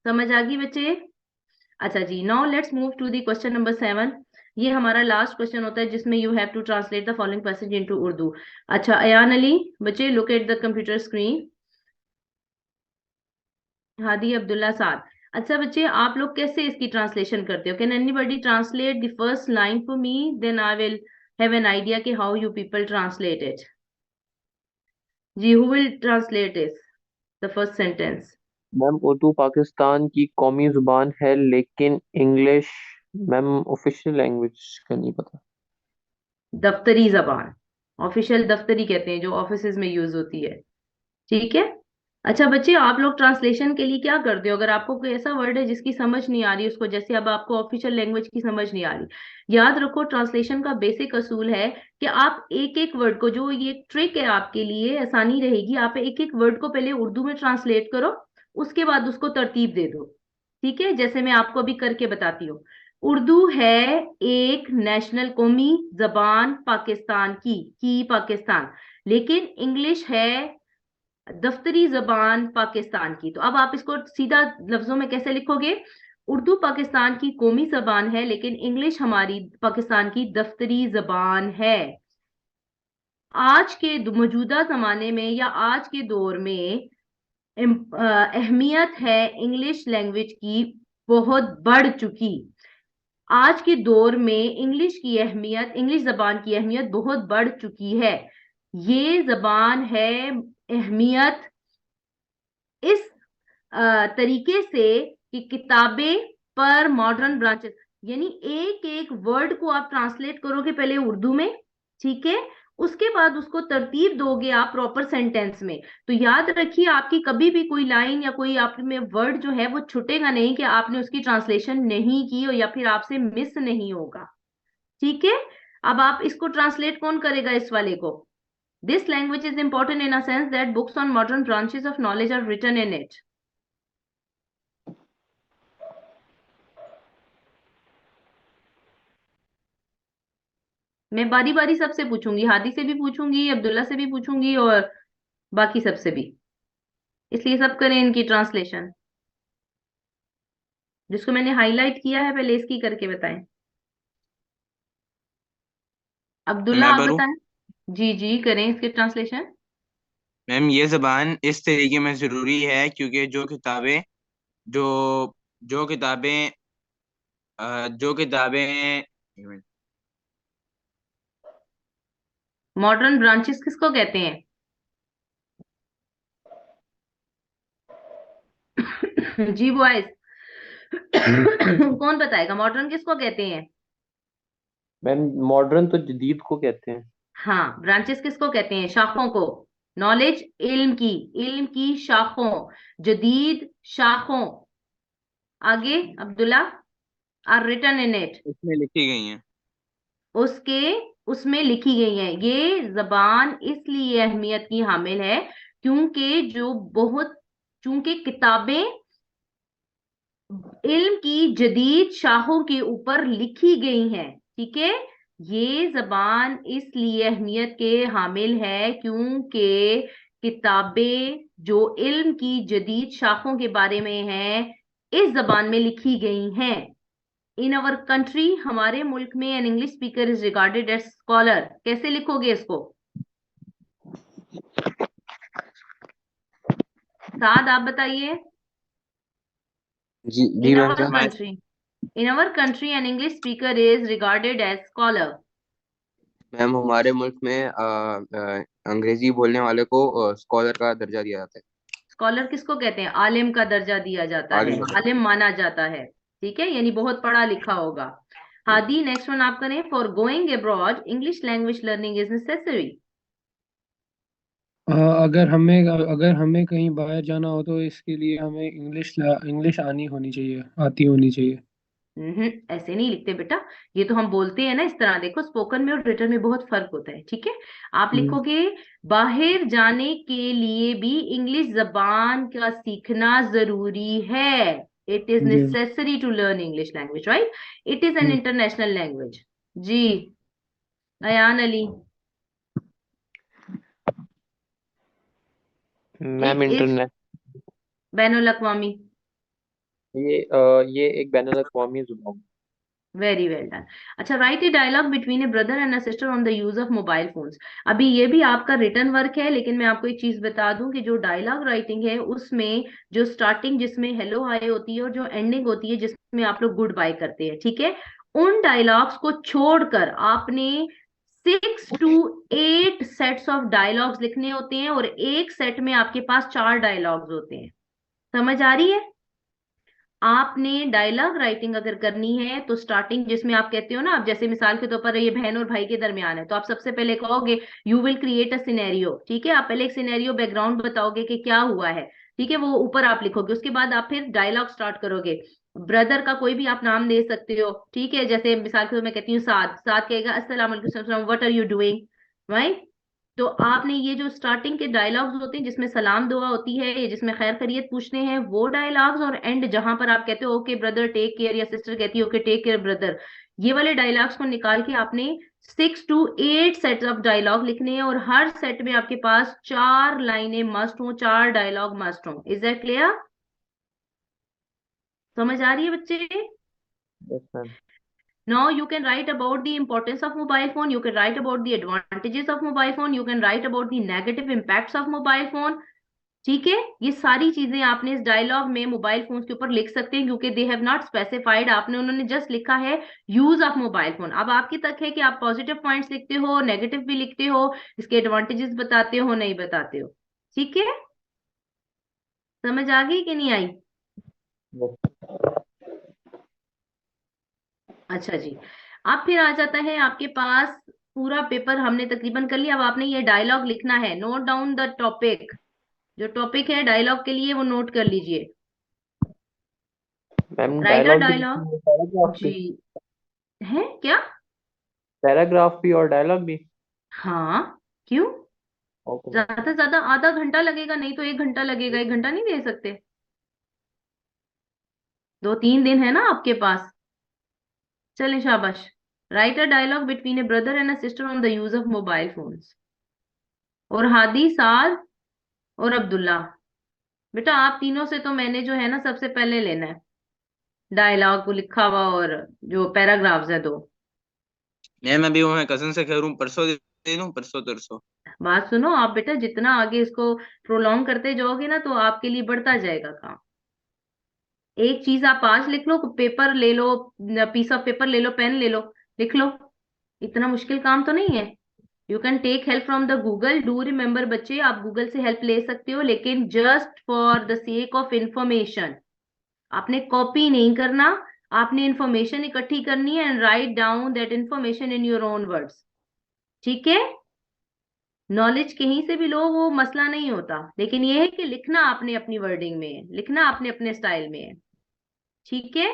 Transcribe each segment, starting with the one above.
समझ आ गई बच्चे? अच्छा जी, now let's move to the question number 7। ये हमारा लास्ट क्वेश्चन होता है जिसमें you have to translate the following passage into Urdu. अच्छा अयान अली, बच्चे look at the computer screen. Hadi Abdullah Saad. अच्छा बच्चे, आप लोग कैसे इसकी ट्रांसलेशन करते हो? Can anybody translate the first line for me, then I will have an idea कि how you people translate it. Ji, who will translate it, the first sentence? Ma'am Urdu Pakistan की कौमी जुबान है, लेकिन इंग्लिश मैम ऑफिशियल लैंग्वेज का नहीं पता। दफ्तरी जबान, ऑफिशियल दफ्तरी कहते हैं जो ऑफिसेज में यूज होती है। ठीक है। अच्छा बच्चे, आप लोग ट्रांसलेशन के लिए क्या करते हो? अगर आपको कोई ऐसा वर्ड है जिसकी समझ नहीं आ रही उसको, जैसे अब आपको ऑफिशियल लैंग्वेज की समझ नहीं आ रही, याद रखो ट्रांसलेशन का बेसिक असूल है कि आप एक एक वर्ड को, जो ये ट्रिक है आपके लिए आसानी रहेगी, आप एक एक वर्ड को पहले उर्दू में ट्रांसलेट करो, उसके बाद उसको तरतीब दे दो। ठीक है, जैसे मैं आपको अभी करके बताती हूँ। उर्दू है एक नेशनल कौमी जबान पाकिस्तान की पाकिस्तान, लेकिन इंग्लिश है दफ्तरी जबान पाकिस्तान की। तो अब आप इसको सीधा लफ्जों में कैसे लिखोगे? उर्दू पाकिस्तान की कौमी जबान है, लेकिन इंग्लिश हमारी पाकिस्तान की दफ्तरी जबान है। आज के मौजूदा जमाने में या आज के दौर में अहमियत है इंग्लिश लैंग्वेज की बहुत बढ़ चुकी। आज के दौर में इंग्लिश की अहमियत, इंग्लिश जबान की अहमियत बहुत बढ़ चुकी है। ये जबान है अहमियत इस तरीके से कि किताबें पर मॉडर्न ब्रांचेस, यानी एक एक वर्ड को आप ट्रांसलेट करोगे पहले उर्दू में, ठीक है, उसके बाद उसको तरतीब दोगे आप प्रॉपर सेंटेंस में। तो याद रखिए, आपकी कभी भी कोई लाइन या कोई आप में वर्ड जो है वो छूटेगा नहीं कि आपने उसकी ट्रांसलेशन नहीं की हो या फिर आपसे मिस नहीं होगा। ठीक है। अब आप इसको ट्रांसलेट कौन करेगा इस वाले को? This language is important in a sense that books on modern branches of knowledge are written in it. मैं बारी बारी सबसे पूछूंगी, हादी से भी पूछूंगी, अब्दुल्ला से भी पूछूंगी, और बाकी सबसे भी। इसलिए सब करें इनकी ट्रांसलेशन। जिसको मैंने हाईलाइट किया है पहले इसकी करके बताएं। अब्दुल्ला मैं आप करूँ? बताएं। जी जी, करें इसकी ट्रांसलेशन। मैम ये जबान इस तरीके में ज़रूरी है क्योंकि जो जो किताबें जो किताबें एक मिनट। मॉडर्न ब्रांचेस किसको कहते हैं? जी बॉयज, कौन बताएगा मॉडर्न किसको कहते हैं? मैम मॉडर्न तो जदीद को कहते हैं। हाँ, ब्रांचेस किसको कहते हैं? शाखों को। नॉलेज, इल्म की शाखों, जदीद शाखों। आगे Abdullah, are written in it, इसमें लिखी गई हैं। उसके उसमें लिखी गई है। ये जबान इसलिए अहमियत की हामिल है क्योंकि जो बहुत, चूंकि किताबें इल्म की जदीद शाखों के ऊपर लिखी गई हैं। ठीक है। ये जबान इसलिए अहमियत के हामिल है क्योंकि किताबें जो इल्म की जदीद शाखों के बारे में हैं इस जबान में लिखी गई हैं। इन अवर कंट्री, हमारे मुल्क में, an English speaker is regarded as scholar. कैसे लिखोगे इसको? साद आप बताइए। जी जी इन ma'am. Our country, in our country an English speaker is regarded as scholar. Ma'am हमारे मुल्क में अंग्रेजी बोलने वाले को स्कॉलर का दर्जा दिया जाता है। स्कॉलर किसको कहते हैं? आलिम का दर्जा दिया जाता है, आलिम का दर्जा। आलिम माना जाता है। ठीक है, यानी बहुत पढ़ा लिखा होगा। हादी, नेक्स्ट वन आप करें। For going abroad English language learning is necessary. अगर हमें कहीं बाहर जाना हो तो इसके लिए हमें इंग्लिश आनी होनी चाहिए, आती होनी चाहिए। ऐसे नहीं लिखते बेटा। ये तो हम बोलते हैं ना इस तरह, देखो स्पोकन में और रिटन में बहुत फर्क होता है। ठीक है। आप हम्म, लिखोगे बाहर जाने के लिए भी इंग्लिश जबान का सीखना जरूरी है। इट इज जी। Necessary to learn English language, right? It is an hmm, international language. जी, Ayaan Ali, ma'am it is internet. बैनुल अक़वामी। ये एक बैनुल अक़वामी जुबान। Very well done. अच्छा, write a dialogue between a brother and a sister on the use of mobile phones. अभी ये भी आपका रिटर्न वर्क है, लेकिन मैं आपको एक चीज बता दूं कि जो डायलॉग राइटिंग है उसमें जो स्टार्टिंग जिसमें हेलो हाय होती है और जो एंडिंग होती है जिसमें आप लोग गुड बाय करते हैं, ठीक है, उन डायलॉग्स को छोड़कर आपने 6 to 8 सेट्स ऑफ डायलॉग्स लिखने होते हैं, और एक सेट में आपके पास 4 डायलॉग्स होते हैं। समझ आ रही है? आपने डायलॉग राइटिंग अगर करनी है तो स्टार्टिंग जिसमें आप कहते हो ना, आप जैसे मिसाल के तौर पर ये बहन और भाई के दरमियान है, तो आप सबसे पहले कहोगे you will create a scenario, ठीक है, आप पहले एक सिनेरियो बैकग्राउंड बताओगे कि क्या हुआ है, ठीक है, वो ऊपर आप लिखोगे, उसके बाद आप फिर डायलॉग स्टार्ट करोगे। ब्रदर का कोई भी आप नाम दे सकते हो, ठीक है, जैसे मिसाल के तौर पर मैं कहती हूँ साद, साद कहेगा अस्सलाम वालेकुम, what are you doing, right. तो आपने ये जो स्टार्टिंग के डायलॉग्स होते हैं जिसमें सलाम दुआ होती है या जिसमें खैर खैरियत पूछते हैं वो डायलॉग्स, और एंड जहां पर आप कहते हो ओके ब्रदर टेक केयर, या सिस्टर कहती है ओके टेक केयर ब्रदर, ये वाले डायलॉग्स को निकाल के आपने 6 to 8 सेट्स ऑफ डायलॉग लिखने हैं, और हर सेट में आपके पास 4 लाइनें मस्ट हो, 4 डायलॉग मस्ट हो। Is that clear? समझ आ रही है बच्चे? Yes ma'am. Now you can write about the importance of mobile phone. You can write about the advantages of mobile phone. You can write about the negative impacts of mobile phone. ठीक है, ये सारी चीजें आपने इस dialogue में mobile phone के ऊपर लिख सकते हैं, क्योंकि दे हैव नॉट स्पेसिफाइड, आपने उन्होंने जस्ट लिखा है यूज ऑफ मोबाइल फोन। अब आपकी तक है कि आप पॉजिटिव पॉइंट्स लिखते हो, नेगेटिव भी लिखते हो, इसके एडवांटेजेस बताते हो, नहीं बताते हो। ठीक है, समझ आ गई कि नहीं आई? अच्छा जी। अब फिर आ जाता है आपके पास, पूरा पेपर हमने तकरीबन कर लिया, अब आपने ये डायलॉग लिखना है। नोट डाउन द टॉपिक, जो टॉपिक है डायलॉग के लिए वो नोट कर लीजिए। मैम राइट अ डायलॉग भी लिखना डायलॉग। है, पैराग्राफ जी। भी? है क्या? पैराग्राफ भी और डायलॉग भी? हाँ, क्यों? Okay ma'am. ज्यादा से ज्यादा आधा घंटा लगेगा, नहीं तो 1 घंटा लगेगा, 1 घंटा नहीं दे सकते? 2-3 दिन है ना आपके पास। चलें, शाबाश। Write a dialogue between a brother and a sister on the use of mobile phones. और हादी, साद और अब्दुल्ला, बेटा आप तीनों से तो मैंने जो है ना सबसे पहले लेना है डायलॉग को लिखा हुआ, और जो पैराग्राफ्स है दो। मैम अभी वो मैं कजन से कह रहा हूँ, परसों दे दूँ, परसों तरसों। बात सुनो आप बेटा, जितना आगे इसको प्रोलॉन्ग करते जाओगे ना तो आपके लिए बढ़ता जाएगा काम। एक चीज आप आज लिख लो, पेपर ले लो, पीस ऑफ पेपर ले लो, पेन ले लो, लिख लो। इतना मुश्किल काम तो नहीं है। You can take help from the Google, do remember बच्चे, आप गूगल से हेल्प ले सकते हो, लेकिन just for the sake of information. आपने कॉपी नहीं करना, आपने इंफॉर्मेशन इकट्ठी करनी है, and write down that information in your own words. ठीक है, नॉलेज कहीं से भी लो, वो मसला नहीं होता, लेकिन ये है कि लिखना आपने अपनी वर्डिंग में है, लिखना आपने अपने स्टाइल में है। ठीक है,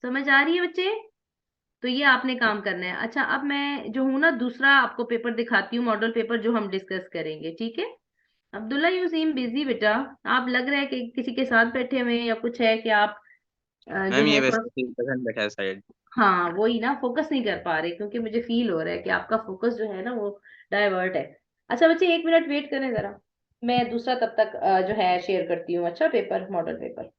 समझ आ रही है बच्चे? तो ये आपने काम करना है। अच्छा, अब मैं जो हूं ना दूसरा आपको पेपर दिखाती हूँ, मॉडल पेपर जो हम डिस्कस करेंगे, ठीक है। अब्दुल्ला, यू सीम बिजी बेटा, आप लग रहा है कि किसी के साथ बैठे हुए हैं या कुछ है कि आप जो मैम ये है वैसे थोड़ा, ही कजन बैठा है साइड। हाँ वही ना, फोकस नहीं कर पा रहे, क्योंकि मुझे फील हो रहा है कि आपका फोकस जो है ना वो डाइवर्ट है। अच्छा बच्चे, 1 मिनट वेट करें जरा, मैं दूसरा तब तक जो है शेयर करती हूँ, अच्छा, पेपर, मॉडल पेपर।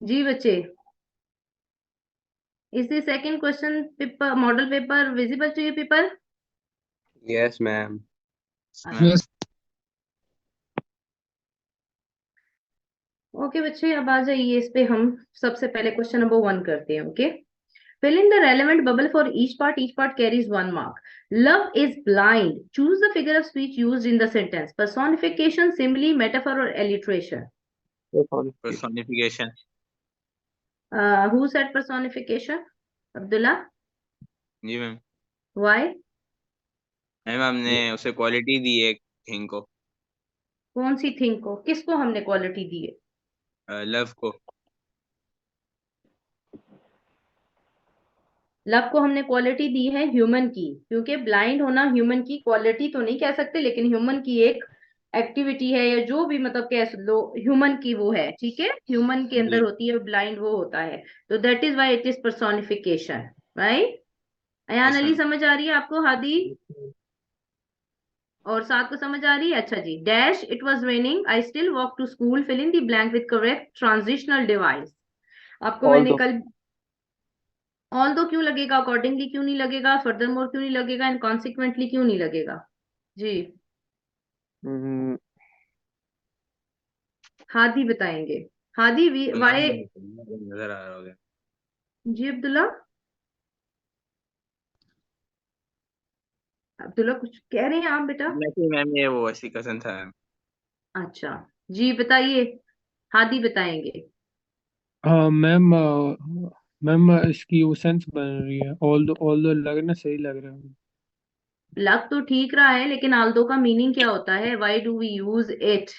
जी बच्चे, is the second question paper model paper visible to you people? Yes, ma'am. Yes. Okay बच्चे, अब आ जाइए इस पे। हम सबसे पहले क्वेश्चन नंबर 1 करते हैं। Okay, fill in the relevant bubble for each part. Each part carries 1 mark. Love is blind. Choose the figure of speech used in the sentence. Personification, simile, metaphor, or alliteration. personification. Who said personification? Abdullah. जी ma'am. Why? Ma'am हमने उसे quality दी है thing को, कौन सी thing को? किसको हमने quality दी है? लव को। लव को हमने क्वालिटी दी है ह्यूमन की, क्योंकि ब्लाइंड होना ह्यूमन की क्वालिटी तो नहीं कह सकते, लेकिन ह्यूमन की एक एक्टिविटी है, या जो भी मतलब कह लो ह्यूमन की वो है। ठीक है, ह्यूमन के अंदर जी होती है, ब्लाइंड वो होता है। तो that is why it is personification, right? Ayaan yes Ali, ma'am. समझ आ रही है आपको? हादी और साथ को समझ आ रही है? अच्छा जी। Dash it was raining, I still walk to school, fill in the blank with correct transitional device. आपको मैंने ऑल्दो कल ऑल दो क्यों लगेगा, अकॉर्डिंगली क्यों नहीं लगेगा, फर्दरमोर क्यों नहीं लगेगा, एंड कॉन्सिक्वेंटली क्यों नहीं लगेगा? जी, हादी बताएंगे। हादी वाई। नजर आ रहा होगा। जी अब्दुल्ला, अब्दुल्ला कुछ कह रहे हैं आप बेटा? नहीं मैम, ये वो ऐसी कजन था मैम। अच्छा जी, बताइए। हादी बताएंगे। हाँ मैम, मैम इसकी वो सेंस बन रही है। ऑल दो लगना सही लग रहा है। लग तो ठीक रहा है, लेकिन आल्दो का मीनिंग क्या होता है? Why do we use it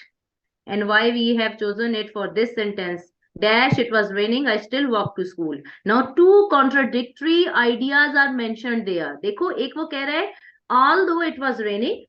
and why we have chosen it for this sentence? Dash it was raining, I still walk to school. Now two contradictory ideas are mentioned there. देखो, एक वो कह रहा है although it was raining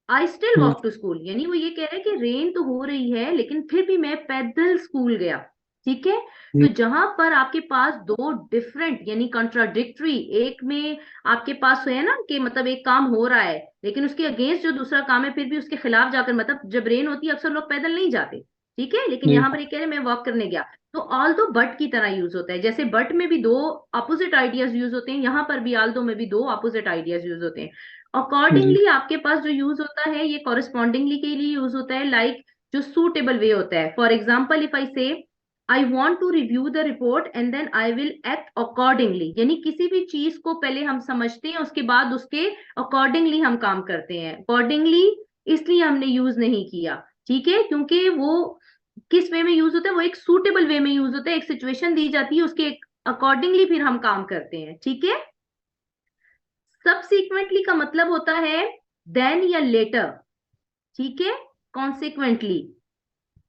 I still hmm. walk to school, यानी वो ये कह रहा है कि रेन तो हो रही है लेकिन फिर भी मैं पैदल स्कूल गया। ठीक है, तो जहां पर आपके पास दो डिफरेंट यानी कंट्राडिक्टरी, एक में आपके पास है ना कि मतलब एक काम हो रहा है लेकिन उसके अगेंस्ट जो दूसरा काम है, फिर भी उसके खिलाफ जाकर, मतलब जब रेन होती है अक्सर लोग पैदल नहीं जाते। ठीक है, लेकिन जी। यहाँ पर ये कह रहे हैं मैं वॉक करने गया। तो ऑल दो बट की तरह यूज होता है, जैसे बट में भी दो अपोजिट आइडियाज यूज होते हैं, यहाँ पर भी ऑल दो में भी दो अपोजिट आइडियाज यूज होते हैं। जी। अकॉर्डिंगली आपके पास जो यूज होता है ये कॉरेस्पॉन्डिंगली के लिए यूज होता है, लाइक जो सूटेबल वे होता है। For example, if I say I want to review the report and then I will act accordingly, यानी किसी भी चीज को पहले हम समझते हैं, उसके बाद उसके अकॉर्डिंगली हम काम करते हैं। अकॉर्डिंगली इसलिए हमने यूज नहीं किया, ठीक है, क्योंकि वो किस वे में यूज होता है, वो एक सूटेबल वे में यूज होता है। एक सिचुएशन दी जाती है, उसके अकॉर्डिंगली फिर हम काम करते हैं। ठीक है, सबसीक्वेंटली का मतलब होता है देन या लेटर। ठीक है, कॉन्सिक्वेंटली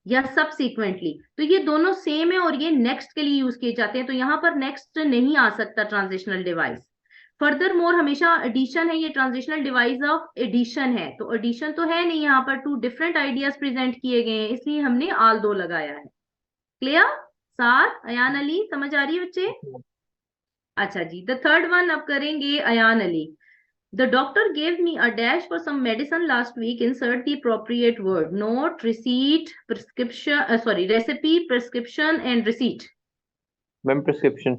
या सबसीक्वेंटली, तो ये दोनों सेम है और ये नेक्स्ट के लिए यूज किए जाते हैं, तो यहां पर नेक्स्ट नहीं आ सकता ट्रांजिशनल डिवाइस। फर्दर मोर हमेशा एडिशन है, ये ट्रांजिशनल डिवाइस ऑफ एडिशन है, तो एडिशन तो है नहीं, यहाँ पर टू डिफरेंट आइडियाज प्रेजेंट किए गए हैं, इसलिए हमने आल दो लगाया है। क्लियर? साथ अयान अली, समझ आ रही है बच्चे? अच्छा जी, द थर्ड वन अब करेंगे Ayaan Ali. The doctor gave me a dash for some medicine last week. Insert the appropriate word. Note, receipt, prescription, sorry, recipe, prescription, and receipt. Ma'am prescription.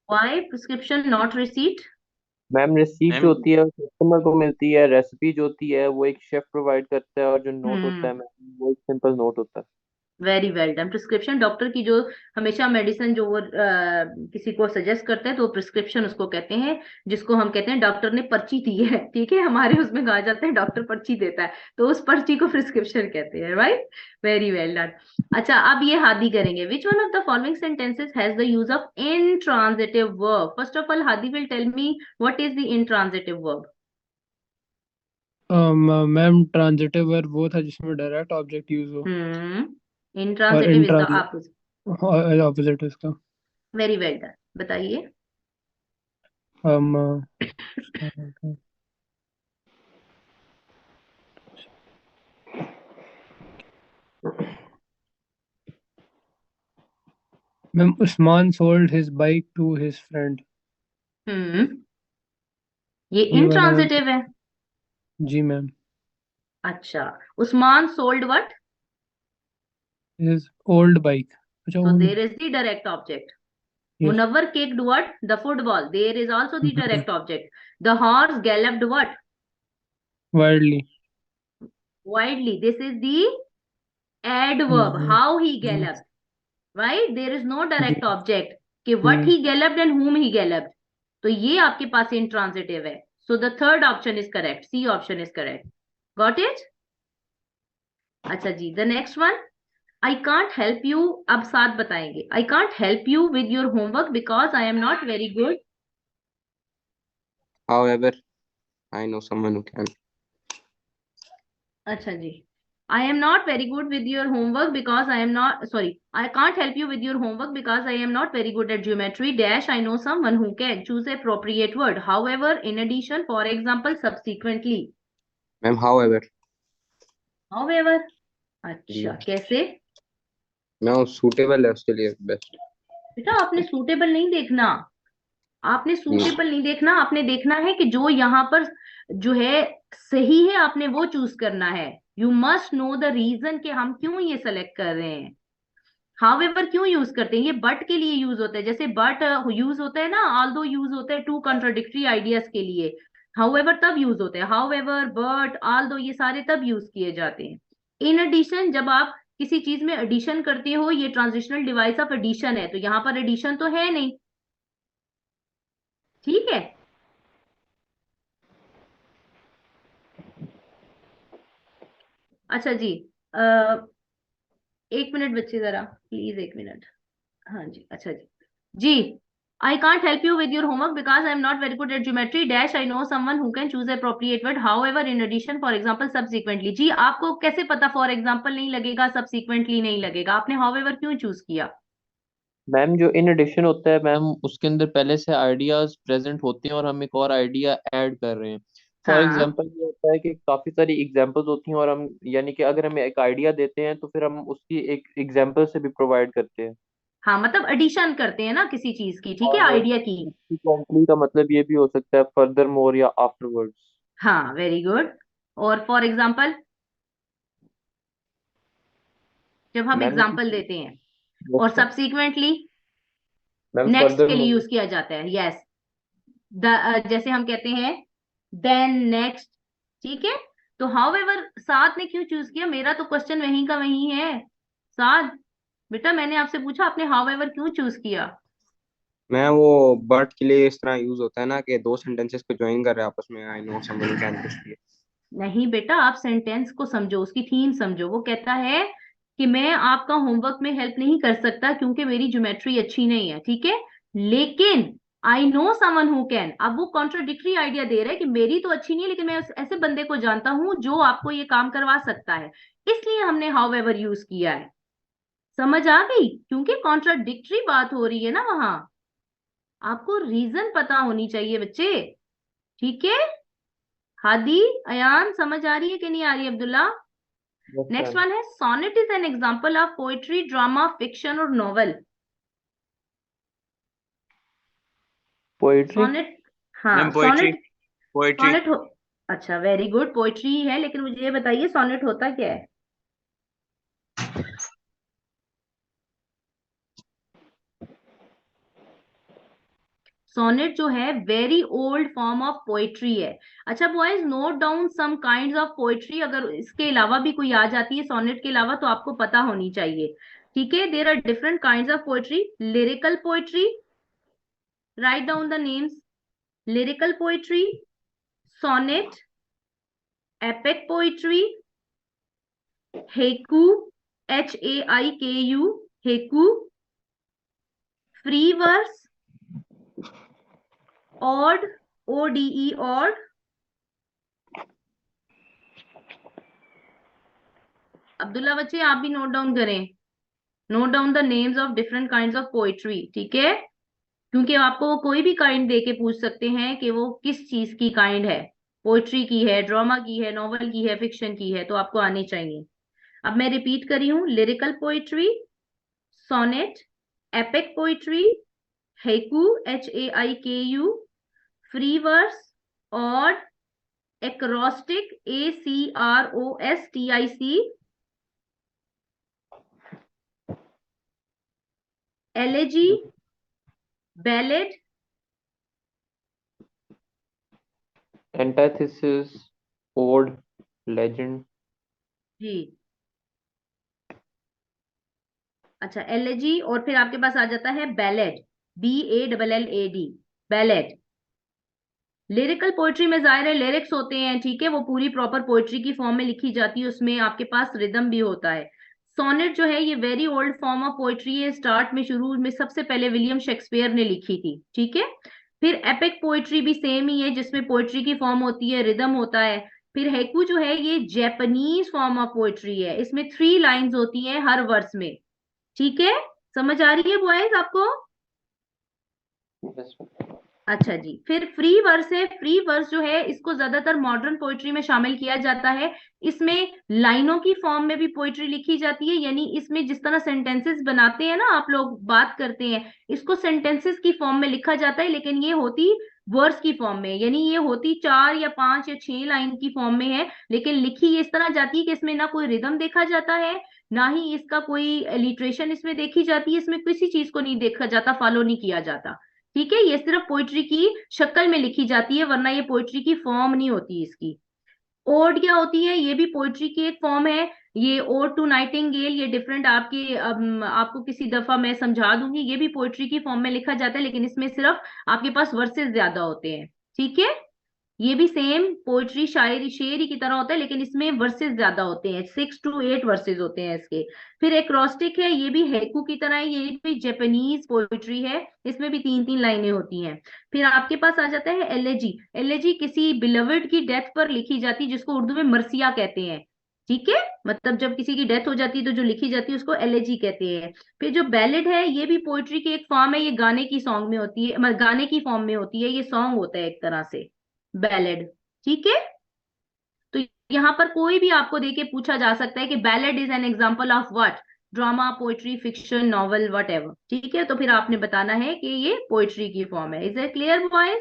Why prescription, not receipt? Ma'am receipt ma'am जो होती है customer को मिलती है, recipe जो होती है वो एक शेफ प्रोवाइड करता है, और जो नोट होता है मैम वो एक सिंपल नोट होता है। Very well done. Prescription doctor की जो हमेशा मेडिसिन जो वो किसी को सजेस्ट करते हैं तो प्रिस्क्रिप्शन उसको कहते हैं, जिसको हम कहते हैं डॉक्टर ने पर्ची दी है। ठीक है, हमारे उसमें कहा जाता है डॉक्टर पर्ची देता है, तो उस पर्ची को प्रिस्क्रिप्शन कहते हैं, राइट? Very well done. अच्छा, अब ये हादी करेंगे। Which one of the following sentences has the use of intransitive verb? First of all Hadi will tell me what is the intransitive verb. Ma'am transitive verb वो था जिसमें direct object use हो, और intransitive is the opposite. Opposite इसका। Very well done, बताइए। um, ma'am Usman sold his bike to his friend. हम्म, ये ये वाला मैम। इंट्रांजिटिव है। जी मैम। अच्छा, Usman sold what? His old bike. अच्छा So उन there is the direct object. yes Munawwar kicked what? The football. There is also the direct object. The horse galloped what? widely Widely. This is the adverb. mm-hmm. How he galloped. Right? There is no direct जी object कि what he galloped and whom he galloped. तो ये आपके पास intransitive है. So the third option is correct. C option is correct. Got it? अच्छा जी. The next one. I can't help you. अब साथ बताएंगे. I can't help you with your homework because I am not very good. However, I know someone who can. अच्छा जी. I am not very good with your homework because I am not, sorry, I can't help you with your homework because I am not very good at geometry. Dash, I know someone who can. Choose appropriate word. However, in addition, for example, subsequently. Ma'am, however, However. जी अच्छा, कैसे? मैं suitable है उसके लिए best. बेटा आपने suitable नहीं देखना. आपने जी suitable नहीं देखना. आपने देखना है कि जो यहाँ पर जो है सही है, आपने वो चूज करना है. You must know the reason कि हम क्यों ये select कर रहे हैं. हाउएवर क्यों यूज करते हैं? ये बट के लिए यूज होता है. जैसे बट यूज होता है ना, ऑल्दो यूज होता है टू कॉन्ट्राडिक्टरी आइडियाज के लिए. हाउएवर तब यूज होते हैं. हाउएवर, बट, ऑल्दो ये सारे तब यूज किए जाते हैं. इन एडिशन, जब आप किसी चीज में एडिशन करते हो, ये ट्रांजिशनल डिवाइस ऑफ एडिशन है, तो यहाँ पर एडिशन तो है नहीं. ठीक है. अच्छा जी. एक मिनट बच्चे, जरा प्लीज एक मिनट. हाँ जी. अच्छा जी. जी. I can't help you with your homework because I am not very good at geometry. Dash, I know someone who can choose appropriate word. However, in addition, for example, subsequently. जी आपको कैसे पता for example नहीं लगेगा, subsequently नहीं लगेगा? आपने however क्यों choose किया? मैम जो इन एडिशन होता है मैम, उसके अंदर पहले से आइडियाज प्रेजेंट होते हैं और हम एक और आइडिया ऐड कर रहे हैं. फॉर हाँ. एग्जांपल ये होता है कि काफी सारी एग्जांपल्स होती हैं और हम यानी कि अगर हमें एक आइडिया देते हैं तो फिर हम उसकी एक एग्जांपल से भी प्रोवाइड करते हैं. हाँ, मतलब एडिशन करते हैं ना किसी चीज की. ठीक है, और आइडिया की. subsequently का मतलब ये भी हो सकता है फर्दर मोर या आफ्टरवर्ड्स. हाँ, वेरी गुड. और फॉर एग्जाम्पल, जब हम मैम एग्जाम्पल देते हैं. और सब्सिक्वेंटली मैम नेक्स्ट फर्दर के लिए मोर. यूज किया जाता है. यस. जैसे हम कहते हैं देन, नेक्स्ट. ठीक है. तो हाउएवर साथ ने क्यों चूज किया? मेरा तो क्वेश्चन वहीं का वहीं है. साथ बेटा, मैंने आपसे पूछा आपने हाउएवर क्यों चूज किया? मैं वो but के लिए इस तरह यूज होता है ना कि दो sentences को join कर रहे हैं आपस में. I know someone who can इसलिए. नहीं बेटा, आप सेंटेंस को समझो, उसकी थीम समझो. वो कहता है कि मैं आपका होमवर्क में हेल्प नहीं कर सकता क्योंकि मेरी ज्योमेट्री अच्छी नहीं है. ठीक है. लेकिन I know someone who can. अब वो कॉन्ट्रोडिक्टरी आइडिया दे रहा है कि मेरी तो अच्छी नहीं है, लेकिन मैं ऐसे बंदे को जानता हूं जो आपको ये काम करवा सकता है. इसलिए हमने हाउएवर यूज किया है. समझ आ गई? क्योंकि कॉन्ट्राडिक्टरी बात हो रही है ना वहां. आपको रीजन पता होनी चाहिए बच्चे. ठीक है. हादी, अयान, समझ आ रही है कि नहीं आ रही है? अब्दुल्ला. नेक्स्ट वन है sonnet is an example of poetry, drama, fiction और नॉवल. पोइट्री. सोनेट. हाँ, ma'am poetry. Sonnet. Poetry. Sonnet हो. अच्छा, वेरी गुड. पोएट्री ही है, लेकिन मुझे ये बताइए सोनेट होता क्या है? सोनेट जो है very old form of poetry है. अच्छा boys, note down some kinds of poetry. अगर इसके अलावा भी कोई आ जाती है सोनेट के अलावा, तो आपको पता होनी चाहिए. ठीक है. There are different kinds of poetry. Lyrical poetry. Write down the names. Lyrical poetry, sonnet, epic poetry, haiku, HAIKU, haiku, free verse, ode, ODE, ode. Abdullah बच्चे, आप भी नोट डाउन करें. Note down the names of different kinds of poetry. ठीक है. क्योंकि आपको कोई भी काइंड दे के पूछ सकते हैं कि वो किस चीज की काइंड है. पोएट्री की है, ड्रामा की है, नॉवल की है, फिक्शन की है, तो आपको आनी चाहिए. अब मैं रिपीट कर रही हूँ. Lyrical poetry, sonnet, epic poetry, haiku, HAIKU, free verse, और acrostic, ACROSTIC, elegy, ballad, antithesis, ode, legend. जी। अच्छा, एलेजी, और फिर आपके पास आ जाता है ballad, BALLAD, ballad. Lyrical poetry में जाहिर है लिरिक्स होते हैं, ठीक है, वो पूरी प्रॉपर पोएट्री की फॉर्म में लिखी जाती है, उसमें आपके पास रिदम भी होता है। सोनेट जो है ये very old form of poetry है, स्टार्ट में शुरू में सबसे पहले विलियम शेक्सपियर ने लिखी थी, ठीक है। फिर एपिक पोएट्री भी सेम ही है, जिसमें पोएट्री की फॉर्म होती है, रिदम होता है। फिर हेकू जो है ये जापानीज फॉर्म ऑफ पोएट्री है, इसमें 3 लाइंस होती हैं हर वर्स में, ठीक है। समझ आ रही है बॉयज आपको? Yes, अच्छा जी, फिर फ्री वर्स है। फ्री वर्स जो है इसको ज्यादातर मॉडर्न पोएट्री में शामिल किया जाता है। इसमें लाइनों की फॉर्म में भी पोएट्री लिखी जाती है, यानी इसमें जिस तरह सेंटेंसेस बनाते हैं ना, आप लोग बात करते हैं, इसको सेंटेंसेस की फॉर्म में लिखा जाता है, लेकिन ये होती वर्स की फॉर्म में, यानी ये होती 4 या 5 या 6 लाइन की फॉर्म में है, लेकिन लिखी ये इस तरह जाती है कि इसमें ना कोई रिदम देखा जाता है, ना ही इसका कोई लिटरेशन इसमें देखी जाती है, इसमें किसी चीज को नहीं देखा जाता, फॉलो नहीं किया जाता, ठीक है। ये सिर्फ पोइट्री की शक्ल में लिखी जाती है, वरना ये पोइट्री की फॉर्म नहीं होती इसकी। ओड क्या होती है? ये भी पोइट्री की एक फॉर्म है। ये ओड टू नाइटिंगेल, ये डिफरेंट आपके आपको किसी दफा मैं समझा दूंगी, ये भी पोइट्री की फॉर्म में लिखा जाता है, लेकिन इसमें सिर्फ आपके पास वर्सेस ज्यादा होते हैं, ठीक है। ये भी सेम पोइट्री शायरी शेरी की तरह होता है, लेकिन इसमें वर्सेस ज्यादा होते हैं, 6 to 8 वर्सेस होते हैं इसके। फिर एक्रोस्टिक है, ये भी हेकू की तरह है, ये भी जापानीज पोइट्री है, इसमें भी 3 3 लाइनें होती हैं। फिर आपके पास आ जाता है एलेजी। एलेजी किसी बिलवर्ड की डेथ पर लिखी जाती है, जिसको उर्दू में मरसिया कहते हैं, ठीक है। मतलब जब किसी की डेथ हो जाती है तो जो लिखी जाती है उसको एलेजी कहते हैं। फिर जो बैलेड है ये भी पोइट्री की एक फॉर्म है, ये गाने की सॉन्ग में होती है, मतलब गाने की फॉर्म में होती है, ये सॉन्ग होता है एक तरह से बैलेड, ठीक है। तो यहाँ पर कोई भी आपको देके पूछा जा सकता है कि ballad is an example of what, drama, poetry, fiction, novel, what ever, ठीक है। तो फिर आपने बताना है कि ये पोएट्री की फॉर्म है। Is it clear boys?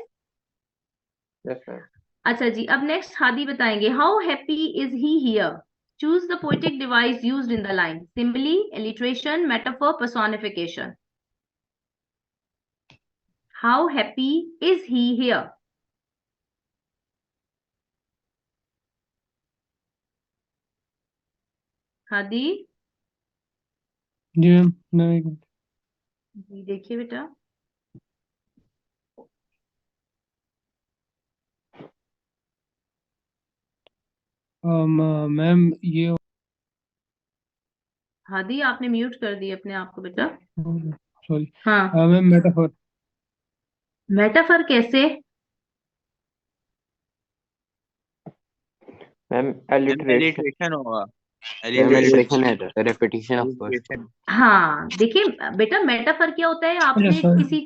yes, ma'am. अच्छा जी, अब नेक्स्ट हादी बताएंगे। How happy is he here, choose the poetic device used in the line, simile, alliteration, metaphor, personification. How happy is he here? Hadi ji ma'am, मैं एक minute. जी देखिए बेटा। Ma'am ये हादी आपने म्यूट कर दी अपने आप को बेटा। सॉरी हाँ, मैम, मेटाफर। मेटाफर कैसे? Ma'am alliteration. एलिट्रेशन होगा, मैम एलिट्रेशन, एलिट्रेशन है, रेपिटेशन ऑफ वर्ड्स। एलिट्रेशन। हाँ देखिए बेटा, मेटाफर क्या होता है, अच्छा आपने सॉरी। किसी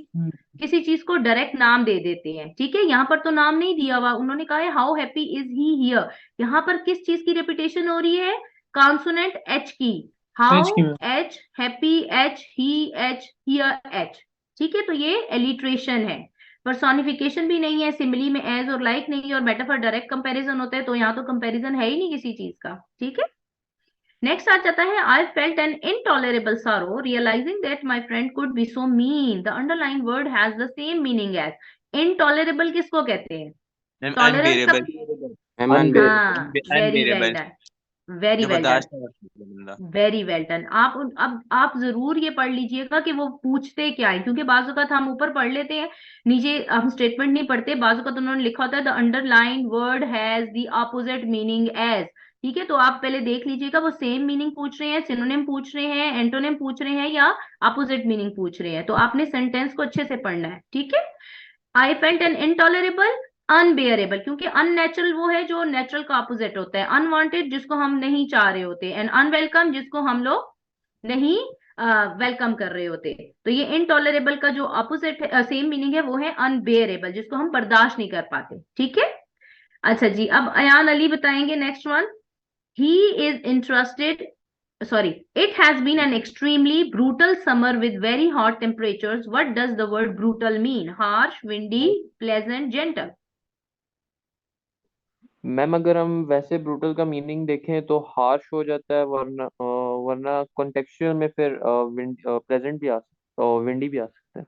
किसी चीज को डायरेक्ट नाम दे देते हैं, ठीक है। यहाँ पर तो नाम नहीं दिया हुआ, उन्होंने कहा है how happy is he here. यहाँ पर किस चीज की रेपिटेशन हो रही है? कॉन्सोनेंट एच की। एच हाउ, की ma'am. H, happy H, he H, here H, ठीक है। तो ये एलिट्रेशन है, पर्सोनिफिकेशन भी नहीं है, सिमिली में एज और लाइक नहीं है, और मेटाफर डायरेक्ट कंपैरिजन होता है, तो यहाँ तो कंपैरिजन है ही नहीं किसी चीज का, ठीक है। नेक्स्ट आ जाता है, I felt an intolerable sorrow realising that my friend could be so mean, the underline word has the same meaning as. Intolerable किसको कहते हैं? मैम टॉलरेंस का, अनबेरेबल, मैम अनबेरेबल। हाँ, very well unbearable, done, very जो well done, बर्दाश्त नहीं कर सकता बंदा। Very well done. अब आप जरूर ये पढ़ लीजिएगा कि वो पूछते क्या है, क्योंकि बाजू का हम ऊपर पढ़ लेते हैं, नीचे हम स्टेटमेंट नहीं पढ़ते, बाजू का तो उन्होंने लिखा होता है the underline word has the opposite meaning as, ठीक है। तो आप पहले देख लीजिएगा वो सेम मीनिंग पूछ रहे हैं, सिनोनिम पूछ रहे हैं, एंटोनिम पूछ रहे हैं, या अपोजिट मीनिंग पूछ रहे हैं, तो आपने सेंटेंस को अच्छे से पढ़ना है, ठीक है। I felt an intolerable, unbearable, क्योंकि अननेचुरल वो है जो नेचुरल का ऑपोजिट होता है, अनवांटेड जिसको हम नहीं चाह रहे होते, एंड अनवेलकम जिसको हम लोग नहीं वेलकम कर रहे होते। तो ये इनटॉलरेबल का जो ऑपोजिट सेम मीनिंग है वो है अनबेयरेबल, जिसको हम बर्दाश्त नहीं कर पाते, ठीक है। अच्छा जी, अब अयान अली बताएंगे next one. He is interested, sorry, it has been an extremely brutal summer with very hot temperatures. What does the word brutal mean? Harsh, windy, pleasant, gentle? Ma'am अगर हम वैसे ब्रूटल का मीनिंग देखें तो हार्श हो जाता है, वरना वरना कॉन्टेक्चुअल में फिर प्रेजेंट भी आ सकता तो विंडी भी आ सकता है।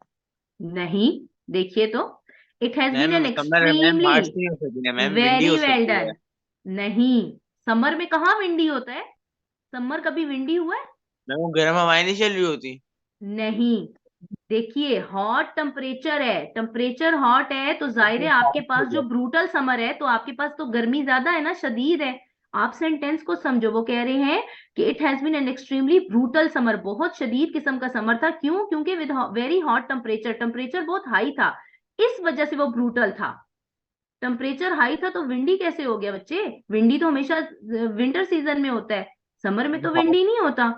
नहीं, देखिए तो, it has been ma'am an summer ma'am extremely, harsh नहीं हो सकती ना मैम, विंडी वेरी हो वेल सकती है। डन। नहीं, समर में कहाँ विंडी होता है? समर कभी विंडी हुआ है? मैम वो गर्म हवाएं नहीं चल रही होती। नहीं, देखिए हॉट टेम्परेचर है, टेम्परेचर हॉट है तो जाहिर है आपके पास जो ब्रूटल समर है तो आपके पास तो गर्मी ज्यादा है ना, शदीद है। आप सेंटेंस को समझो, वो कह रहे हैं कि it has been an extremely brutal summer, बहुत शदीद किस्म का समर था। क्यों? क्योंकि with very hot temperature, temperature बहुत हाई था, इस वजह से वो ब्रूटल था। टेम्परेचर हाई था तो विंडी कैसे हो गया बच्चे? विंडी तो हमेशा विंटर सीजन में होता है, समर में तो हाँ, विंडी नहीं होता।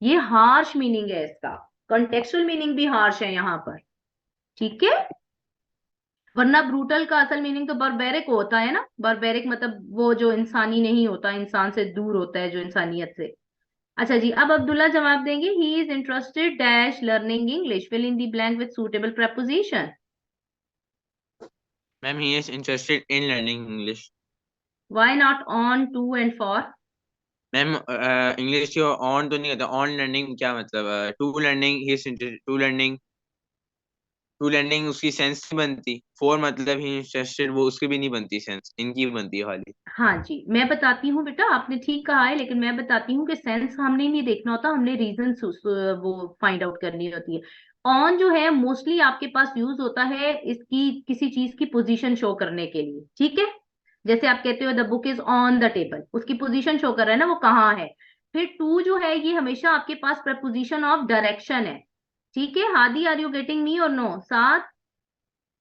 ये हार्श मीनिंग है इसका, कॉन्टेक्चुअल मीनिंग भी हार्श है यहाँ पर, ठीक है। वरना ब्रूटल का असल मीनिंग तो बर्बेरिक होता है ना, बर्बेरिक मतलब वो जो इंसानी नहीं होता, इंसान से दूर होता है, जो इंसानियत से। अच्छा जी, अब अब्दुल्ला जवाब देंगे। He is interested dash learning English, fill in the blank with suitable preposition। Ma'am he is interested in learning English. Why not on, to and for? Ma'am English को ऑन तो नहीं कहता, ऑन लर्निंग क्या मतलब, to learning he is to learning, to learning उसकी sense नहीं बनती। Four मतलब ही इंटरेस्टेड, वो उसकी भी नहीं बनती सेंस, इनकी भी बनती है खाली। हाँ जी, मैं बताती हूँ बेटा, आपने ठीक कहा है, लेकिन मैं बताती हूँ कि सेंस हमने नहीं देखना होता, हमने रीजन वो फाइंड आउट करनी होती है। ऑन जो है मोस्टली आपके पास यूज होता है इसकी किसी चीज की पोजीशन शो करने के लिए, ठीक है। जैसे आप कहते हो the book is on the table, उसकी पोजीशन शो कर रहा है ना, वो कहाँ है। फिर टू जो है ये हमेशा आपके पास प्रपोजिशन ऑफ डायरेक्शन है, ठीक है। Hadi, are you getting me or no? साथ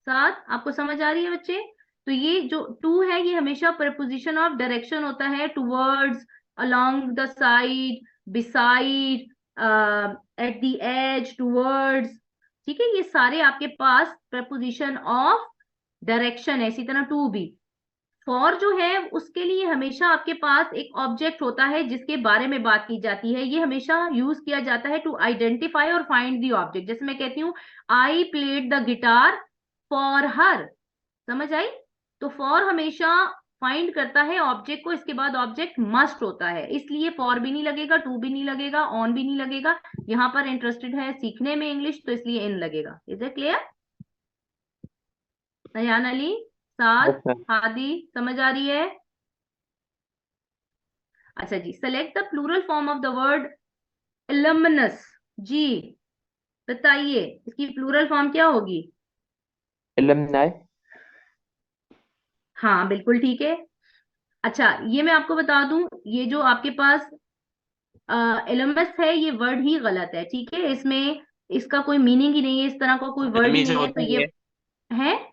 साथ आपको समझ आ रही है बच्चे? तो ये जो टू है ये हमेशा प्रपोजिशन ऑफ डायरेक्शन होता है, towards, along the side, beside, at the edge, towards, ठीक है। ये सारे आपके पास प्रपोजिशन ऑफ डायरेक्शन है। इसी तरह टू भी। फॉर जो है उसके लिए हमेशा आपके पास एक ऑब्जेक्ट होता है जिसके बारे में बात की जाती है, ये हमेशा यूज किया जाता है टू आइडेंटिफाई और फाइंड द ऑब्जेक्ट। जैसे मैं कहती हूँ I played the guitar for her, समझ आई? तो फॉर हमेशा फाइंड करता है ऑब्जेक्ट को, इसके बाद ऑब्जेक्ट मस्ट होता है, इसलिए फॉर भी नहीं लगेगा, टू भी नहीं लगेगा, ऑन भी नहीं लगेगा। यहाँ पर इंटरेस्टेड है सीखने में इंग्लिश तो इसलिए इन लगेगा। Is it clear? Nayan Ali, Saad, बस मैम। हादी, समझ आ रही है? अच्छा जी, select the plural form of the word alumnus. जी बताइए, इसकी प्लूरल फॉर्म क्या होगी? एलमनाई। हाँ बिल्कुल ठीक है। अच्छा, ये मैं आपको बता दूं, ये जो आपके पास एलमस है ये वर्ड ही गलत है, ठीक है। इसमें इसका कोई मीनिंग ही नहीं है, इस तरह का कोई वर्ड मैम ही ये से नहीं है, तो होता ये है। है।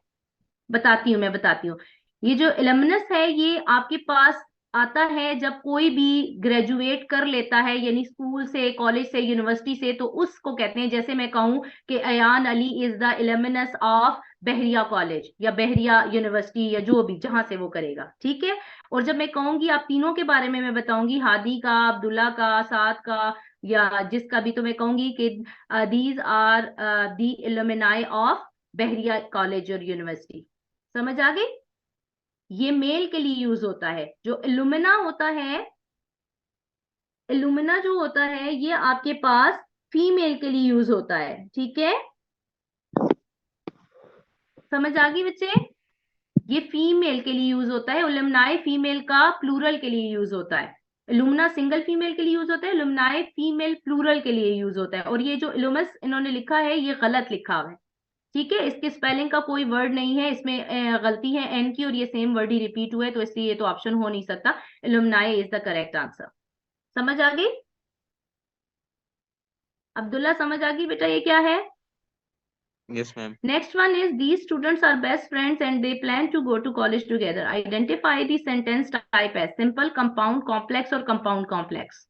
बताती हूँ, मैं बताती हूँ। ये जो एलमनस है ये आपके पास आता है जब कोई भी ग्रेजुएट कर लेता है, यानी स्कूल से, कॉलेज से, यूनिवर्सिटी से, तो उसको कहते हैं। जैसे मैं कहूँ कि Ayaan Ali is the alumnus of Bahria college या बहरिया यूनिवर्सिटी या जो भी, जहां से वो करेगा, ठीक है। और जब मैं कहूंगी आप तीनों के बारे में, मैं बताऊंगी हादी का, अब्दुल्ला का, साद का, या जिसका भी, तो मैं कहूंगी कि these are the alumni of Bahria College और यूनिवर्सिटी। समझ आ गई? ये मेल के लिए यूज होता है। जो इल्यूमिना होता है, इल्यूमिना जो होता है ये आपके पास फीमेल के लिए यूज होता है, ठीक है। समझ आ गई बच्चे? ये फीमेल के लिए यूज होता है, इल्यूमिनाई फीमेल का प्लूरल के लिए यूज होता है। इल्यूमिना सिंगल फीमेल के लिए यूज होता है, इल्यूमिनाई फीमेल प्लूरल के लिए यूज होता है। और ये जो इल्यूमस इन्होंने लिखा है ये गलत लिखा हुआ है, ठीक है। इसके स्पेलिंग का कोई वर्ड नहीं है इसमें, गलती है एन की, और ये सेम वर्ड ही रिपीट हुआ है, तो इसलिए ये तो ऑप्शन हो नहीं सकता। इल्यूमिनाई इज द करेक्ट आंसर। समझ आ गई? अब्दुल्ला समझ आ गई बेटा ये क्या है? Yes ma'am. Next one is these students are best friends and they plan to go to college together. Identify the sentence type as simple, compound, complex और compound complex.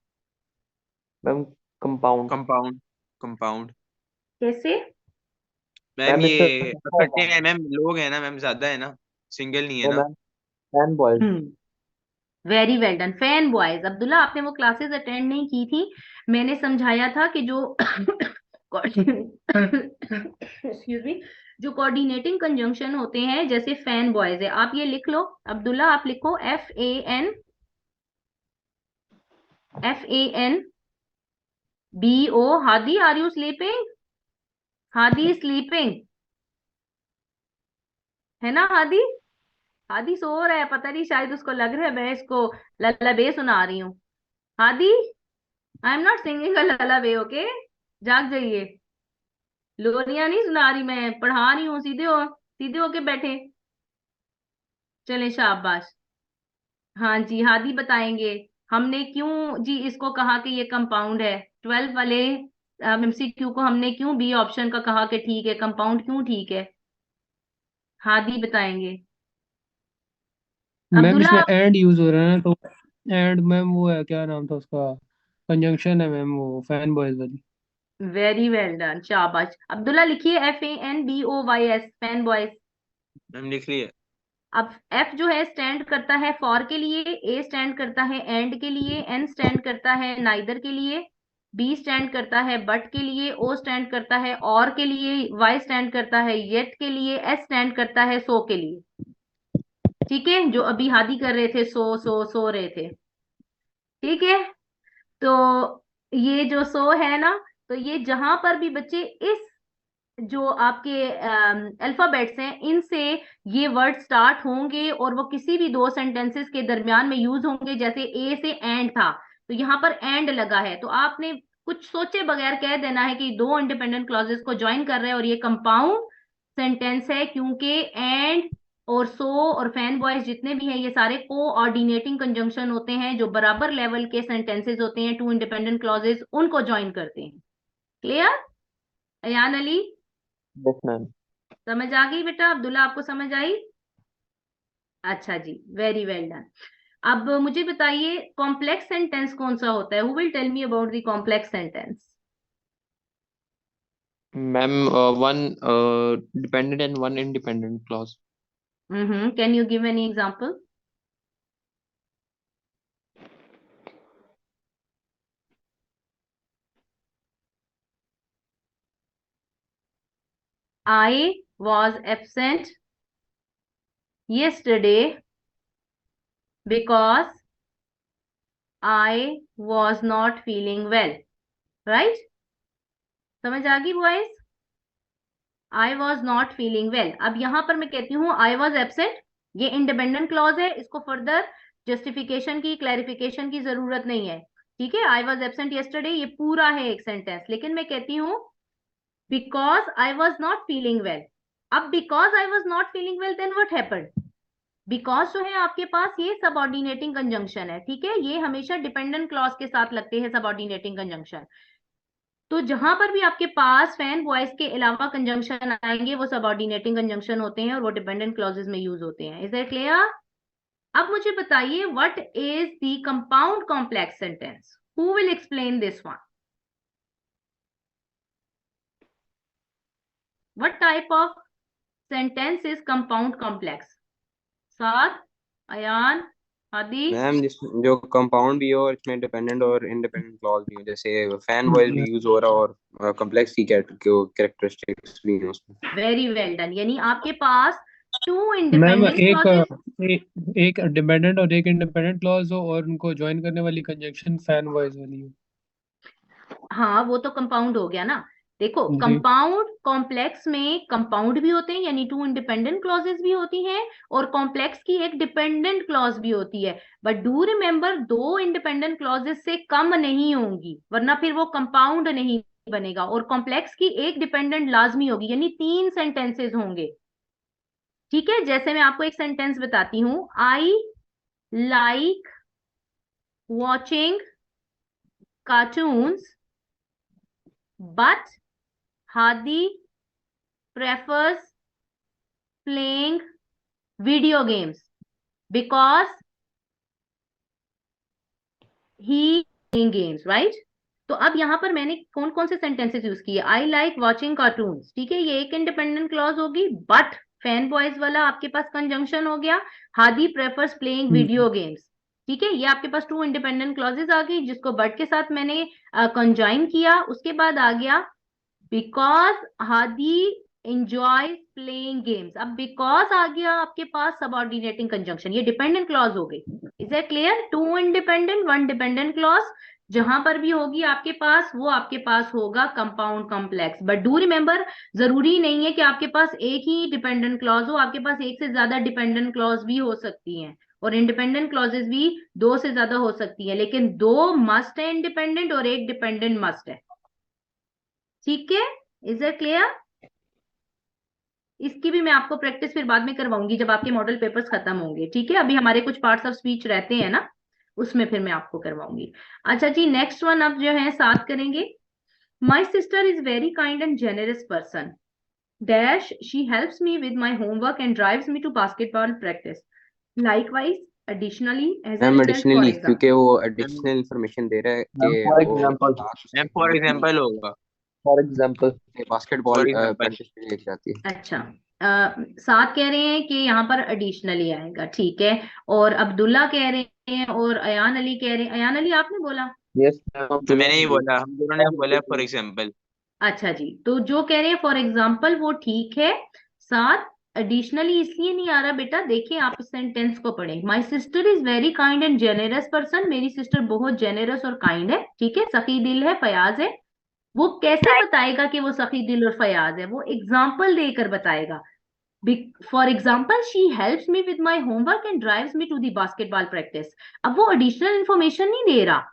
Ma'am compound. Compound. कंपाउंड। कैसे? Ma'am ma'am ये इससे इकट्ठे हैं ma'am, लोग हैं ना मैम, ज्यादा है ना, सिंगल नहीं है वो ना। Ma'am fan boys. Very well done, fan boys. Abdullah आपने वो क्लासेस अटेंड नहीं की थी, मैंने समझाया था कि जो एक्सक्यूज मी, जो कोऑर्डिनेटिंग कंजंक्शन होते हैं जैसे फैन बॉयज है, आप ये लिख लो। अब्दुल्ला आप लिखो FAN, FAN BO। Hadi, are you sleeping? Hadi sleeping, है ना हादी? हादी सो रहा है, पता नहीं, शायद उसको लग रहा है मैं इसको लल्लाबे सुना रही हूँ। Hadi, I am not singing a lullaby, okay? जाग जाइए, लोरियां नहीं सुना रही, मैं पढ़ा रही हूँ। सीधे होके बैठे। चले, शाबाश। हाँ जी, हादी बताएंगे हमने क्यों जी इसको कहा कि ये कंपाउंड है। 12 वाले एमसीक्यू को हमने क्यों बी ऑप्शन का कहा कि ठीक है, कंपाउंड क्यों ठीक है? हादी बताएंगे। मैम अब्दुल्ला। इसमें एंड यूज हो रहा है ना, तो एंड मैम वो है, क्या नाम था उसका, कंजंक्शन है मैम, वो फैन बॉयज वाली। वेरी वेल डन, शाबाश। अब्दुल्ला लिखिए FANBOYS, फैन बॉयज। मैम लिख लिए। अब F जो है स्टैंड करता है फॉर के लिए, A स्टैंड करता है एंड के लिए, N स्टैंड करता है नाइदर के लिए, B स्टैंड करता है बट के लिए, O स्टैंड करता है और के लिए, Y स्टैंड करता है येट के लिए, S स्टैंड करता है सो के लिए। ठीक है, जो अभी हादी कर रहे थे, सो रहे थे। ठीक है, तो ये जो सो है ना, तो ये जहां पर भी बच्चे इस जो आपके अल्फाबेट्स हैं इनसे ये वर्ड स्टार्ट होंगे और वो किसी भी दो सेंटेंसेस के दरमियान में यूज होंगे, जैसे ए से एंड था तो यहाँ पर एंड लगा है, तो आपने कुछ सोचे बगैर कह देना है कि दो इंडिपेंडेंट क्लॉजेस को ज्वाइन कर रहे हैं और ये कंपाउंड सेंटेंस है, क्योंकि एंड और सो और फैन बॉयज जितने भी हैं ये सारे कोऑर्डिनेटिंग कंजंक्शन होते हैं, जो बराबर लेवल के सेंटेंसेस होते हैं, टू इंडिपेंडेंट क्लॉजेस उनको ज्वाइन करते हैं। Clear? Ayaan Ali, yes ma'am. समझ आ गई बेटा? अब्दुल्ला, आपको समझ आई? अच्छा जी, वेरी वेल डन। अब मुझे बताइए कॉम्प्लेक्स सेंटेंस कौन सा होता है? Who will tell me about the complex sentence? Ma'am one dependent and one independent clause. Can you give any example? I was absent yesterday because I was not feeling well, right? समझ आ गई boys? I was not feeling well. अब यहां पर मैं कहती हूँ I was absent, ये इंडिपेंडेंट क्लॉज है, इसको फर्दर जस्टिफिकेशन की, क्लैरिफिकेशन की जरूरत नहीं है। ठीक है, आई वॉज एबसेंट यस्टरडे ये पूरा है एक सेंटेंस, लेकिन मैं कहती हूँ because I was not feeling well. अब because I was not feeling well, then what happened? Because जो है आपके पास ये सबऑर्डिनेटिंग कंजंक्शन है, ठीक है, ये हमेशा डिपेंडेंट क्लॉज के साथ लगते हैं सबऑर्डिनेटिंग कंजंक्शन। तो जहां पर भी आपके पास फैन वॉइस के अलावा कंजंक्शन आएंगे वो सबऑर्डिनेटिंग कंजंक्शन होते हैं और वो डिपेंडेंट क्लॉजेस में यूज होते हैं। Is that clear? अब मुझे बताइए what is the compound complex sentence? Who will explain this one? What type of sentence is compound complex? Saad, Ayaan, Hadi. Ma'am जिस जो कंपाउंड भी हो और इसमें डिपेंडेंट और इंडिपेंडेंट क्लॉज भी हो, जैसे फैन वॉइस भी यूज हो रहा और कॉम्प्लेक्स की कैरेक्टरिस्टिक्स भी हैं उसमें। वेरी वेल डन, यानी आपके पास टू मैम इंडिपेंडेंट क्लॉजेस। एक डिपेंडेंट और एक इंडिपेंडेंट क्लॉज हो और उनको ज्वाइन करने वाली कंजंक्शन फैन वॉइस वाली हो। हाँ, वो तो कंपाउंड हो गया ना। देखो, जी। कंपाउंड कॉम्प्लेक्स में कंपाउंड भी होते हैं, यानी टू इंडिपेंडेंट क्लॉजेस भी होती हैं, और कॉम्प्लेक्स की एक डिपेंडेंट क्लॉज भी होती है। बट डू रिमेम्बर, दो इंडिपेंडेंट क्लॉजेस से कम नहीं होंगी, वरना फिर वो कंपाउंड नहीं बनेगा। और कॉम्प्लेक्स की एक डिपेंडेंट लाजमी होगी, यानी तीन सेंटेंसेस होंगे। ठीक है, जैसे मैं आपको एक सेंटेंस बताती हूँ, I like watching cartoons but Hadi prefers playing video games because he playing games, right? तो अब यहां पर मैंने कौन कौन से सेंटेंसेस यूज किए? आई लाइक वॉचिंग कार्टून्स, ठीक है, ये एक इंडिपेंडेंट क्लॉज होगी। बट फैन बॉयज वाला आपके पास कंजंक्शन हो गया। Hadi prefers playing video games, ठीक है, ये आपके पास टू इंडिपेंडेंट क्लॉजेस आ गई, जिसको बट के साथ मैंने कंजाइन किया। उसके बाद आ गया because Hadi enjoys playing games. अब बिकॉज आ गया आपके पास सबऑर्डिनेटिंग कंजंक्शन, ये डिपेंडेंट क्लॉज हो गई। Is it clear? Two independent, one dependent clause, जहां पर भी होगी आपके पास, वो आपके पास होगा compound complex. But do remember, जरूरी नहीं है कि आपके पास एक ही डिपेंडेंट क्लॉज हो, आपके पास एक से ज्यादा डिपेंडेंट क्लॉज भी हो सकती हैं, और इंडिपेंडेंट क्लॉजेस भी दो से ज्यादा हो सकती है, लेकिन दो मस्ट है इंडिपेंडेंट और एक डिपेंडेंट मस्ट है। ठीक है, इज इट क्लियर? इसकी भी मैं आपको प्रैक्टिस फिर बाद में करवाऊंगी जब आपके मॉडल पेपर्स खत्म होंगे। ठीक है, अभी हमारे कुछ पार्ट्स ऑफ स्पीच रहते हैं ना, उसमें फिर मैं आपको करवाऊंगी। अच्छा जी, नेक्स्ट वन अब जो है साथ करेंगे। My sister is very kind and generous person dash she helps me with my homework and drives me to basketball practice. Likewise, additionally, as a ma'am result, for additionally, example. क्योंकि वो ma'am additional information दे रहा है ma'am कि for वो example, class ma'am उसकी for बहुत ही example होगा। For example basketball for example practice के लिए लेके जाती है। अच्छा, साथ कह रहे हैं कि यहाँ पर एडिशनली आएगा, ठीक है। और अब्दुल्ला कह रहे हैं और अयान अली कह रहे हैं। अयान अली आपने बोला? यस मैम, आप दोनों मैंने ही ने बोला, हम दोनों ने बोला फॉर बोला। एग्जांपल। अच्छा जी, तो जो कह रहे हैं फॉर एग्जाम्पल वो ठीक है। साथ एडिशनली इसलिए नहीं आ रहा बेटा, देखिए आप इस सेंटेंस को पढ़ें। माई sister is very kind and generous person, मेरी सिस्टर बहुत जेनरस और काइंड है, ठीक है, सखी दिल है, फयाज है। वो कैसे बताएगा कि वो सखी दिल और फयाज है? वो एग्जाम्पल देकर बताएगा। For example, she helps me with my homework and drives me to the basketball practice. अब वो एडिशनल इंफॉर्मेशन नहीं दे रहा,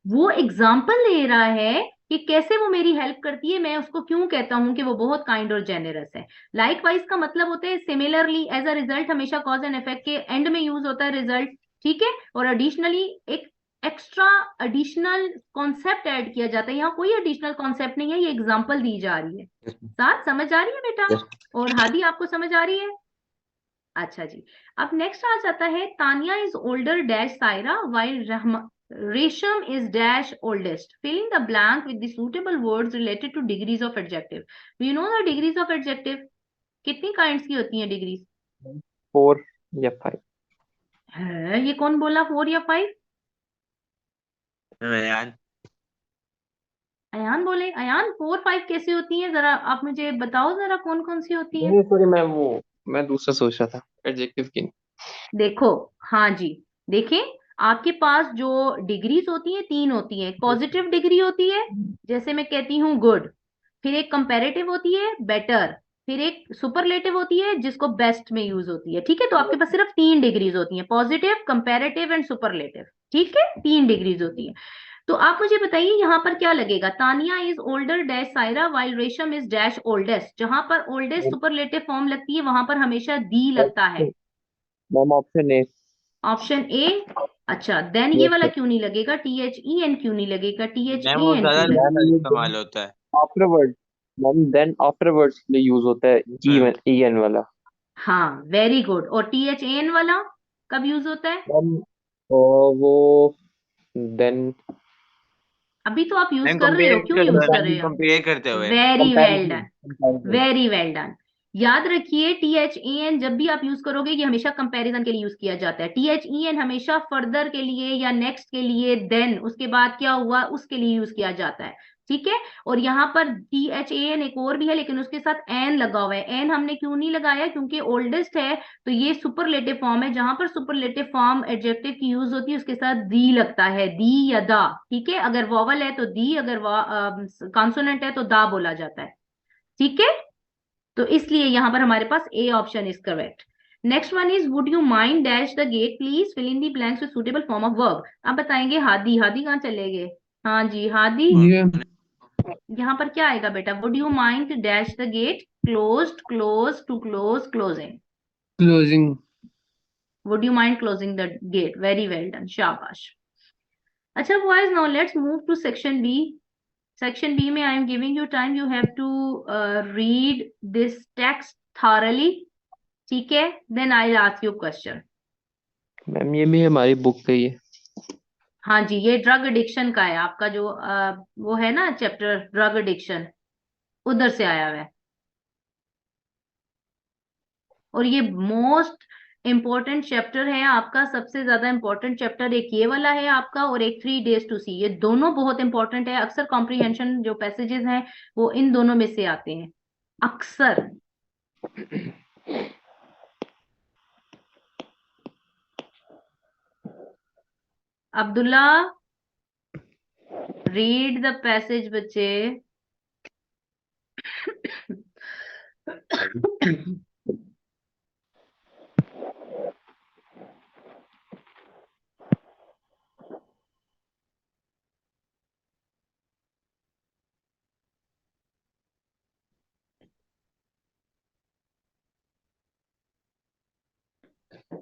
वो एग्जाम्पल दे रहा है कि कैसे वो मेरी हेल्प करती है, मैं उसको क्यों कहता हूं कि वो बहुत काइंड और जेनरस है। लाइक वाइज का मतलब होता है सिमिलरली, एज अ रिजल्ट हमेशा कॉज एंड इफेक्ट के एंड में यूज होता है रिजल्ट, ठीक है। और एडिशनली एक एक्स्ट्रा एडिशनल कॉन्सेप्ट ऐड किया जाता है। यहाँ कोई एडिशनल कॉन्सेप्ट नहीं है, ये एग्जाम्पल दी जा रही है। साथ समझ आ रही है बेटा? यस और हादी आपको समझ आ रही है? अच्छा जी, अब नेक्स्ट आ जाता है, Tania is older dash Saira while Resham is dash oldest. Fill in the blank with the suitable words related to degrees of adjective. Do you know the degrees of adjective? कितनी काइंड्स की होती हैं डिग्रीज? 4 या 5। है, ये कौन बोला 4 या 5? यार अयान बोले। अयान 4 5 कैसे होती हैं, जरा आप मुझे बताओ जरा कौन कौन सी होती हैं। नहीं सॉरी मैम, वो मैं दूसरा सोच रहा था, एडजेक्टिव की। देखो, हाँ जी, देखें, आपके पास जो डिग्रीज होती हैं 3 होती हैं। पॉजिटिव डिग्री होती है, जैसे मैं कहती हूँ गुड। फिर एक कंपैरेटिव होती है, बेटर। फिर एक सुपरलेटिव होती है जिसको बेस्ट में यूज होती है, ठीक है। तो आपके पास सिर्फ 3 डिग्रीज होती हैं, पॉजिटिव, कंपैरेटिव एंड सुपरलेटिव, ठीक है, 3 डिग्रीज होती हैं। तो आप मुझे बताइए यहाँ पर क्या लगेगा। Tania is older dash Saira while Resham is dash oldest. जहां पर ओल्डेस्ट सुपरलेटिव फॉर्म लगती है वहां पर हमेशा दी लगता है। Ma'am option A. Option A. अच्छा, देन ये यस वाला क्यों नहीं लगेगा? टी एच ई एन क्यों नहीं लगेगा? टी एच मैम ए वो एन ज्यादा क्यों मैम, लगेगा? ज्यादा ये इस्तेमाल होता है। आफ्टरवर्ड, मैम देन आफ्टरवर्ड्स के लिए यूज होता है, हाँ ई एन वाला। हाँ, वेरी गुड। और टी एच ए एन वाला कब यूज होता है? मैम वो देन अभी तो आप यूज मैम कर रहे हो, कंपेयर क्यों करते यूज हुए, कर मैम रहे हो? कंपेयर करते हुए। Very well comparison done, comparison. Very well done. याद रखिए, टी एच ई एन जब भी आप यूज करोगे ये हमेशा कंपैरिजन के लिए यूज किया जाता है। टी एच ई एन हमेशा फर्दर के लिए या नेक्स्ट के लिए, देन उसके बाद क्या हुआ उसके लिए यूज किया जाता है, ठीक है। और यहाँ पर टी एच ए एन एक और भी है, लेकिन उसके साथ एन लगा हुआ है। एन हमने क्यों नहीं लगाया? क्योंकि ओल्डेस्ट है, तो ये सुपरलेटिव फॉर्म है। जहां पर सुपरलेटिव फॉर्म एडजेक्टिव की यूज होती है उसके साथ दी लगता है, दी या दा, ठीक है। अगर वॉवल है तो दी, अगर कॉन्सोनेंट है तो दा बोला जाता है, ठीक है। तो इसलिए यहां पर हमारे पास A option is correct. Next one is, would you mind dash the gate please fill in the blanks with suitable form of verb. आप बताएंगे हादी। हादी कहाँ चले गए? हाँ जी, हादी। ये यहाँ पर क्या आएगा बेटा? Would you mind dash the gate closed, close, to close, closing. Closing. Would you mind closing the gate? Very well done, शाबाश। अच्छा boys, now let's move to section B. Section B में I am giving you time, you have to read this text thoroughly, ठीक है। Then I ask you question. Ma'am ये भी हमारी book का ही है। हाँ जी, ये ड्रग एडिक्शन का है आपका, जो वो है ना चैप्टर ड्रग एडिक्शन, उधर से आया हुआ है। और ये मोस्ट इंपॉर्टेंट चैप्टर है आपका, सबसे ज्यादा इंपॉर्टेंट चैप्टर एक ये वाला है आपका, और एक 3 days टू सी। ये दोनों बहुत इंपॉर्टेंट है। अक्सर कॉम्प्रिहेंशन जो पैसेजेस हैं वो इन दोनों में से आते हैं अक्सर। अब्दुल्ला, रीड द पैसेज बच्चे।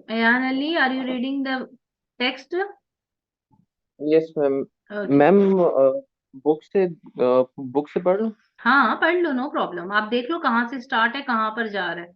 Ayan Ali, are you reading the text? Yes ma'am. Okay. Ma'am book से बुक से पढ़ लो। हाँ पढ़ लो, नो प्रॉब्लम। आप देख लो कहाँ से स्टार्ट है, कहाँ पर जा रहा है।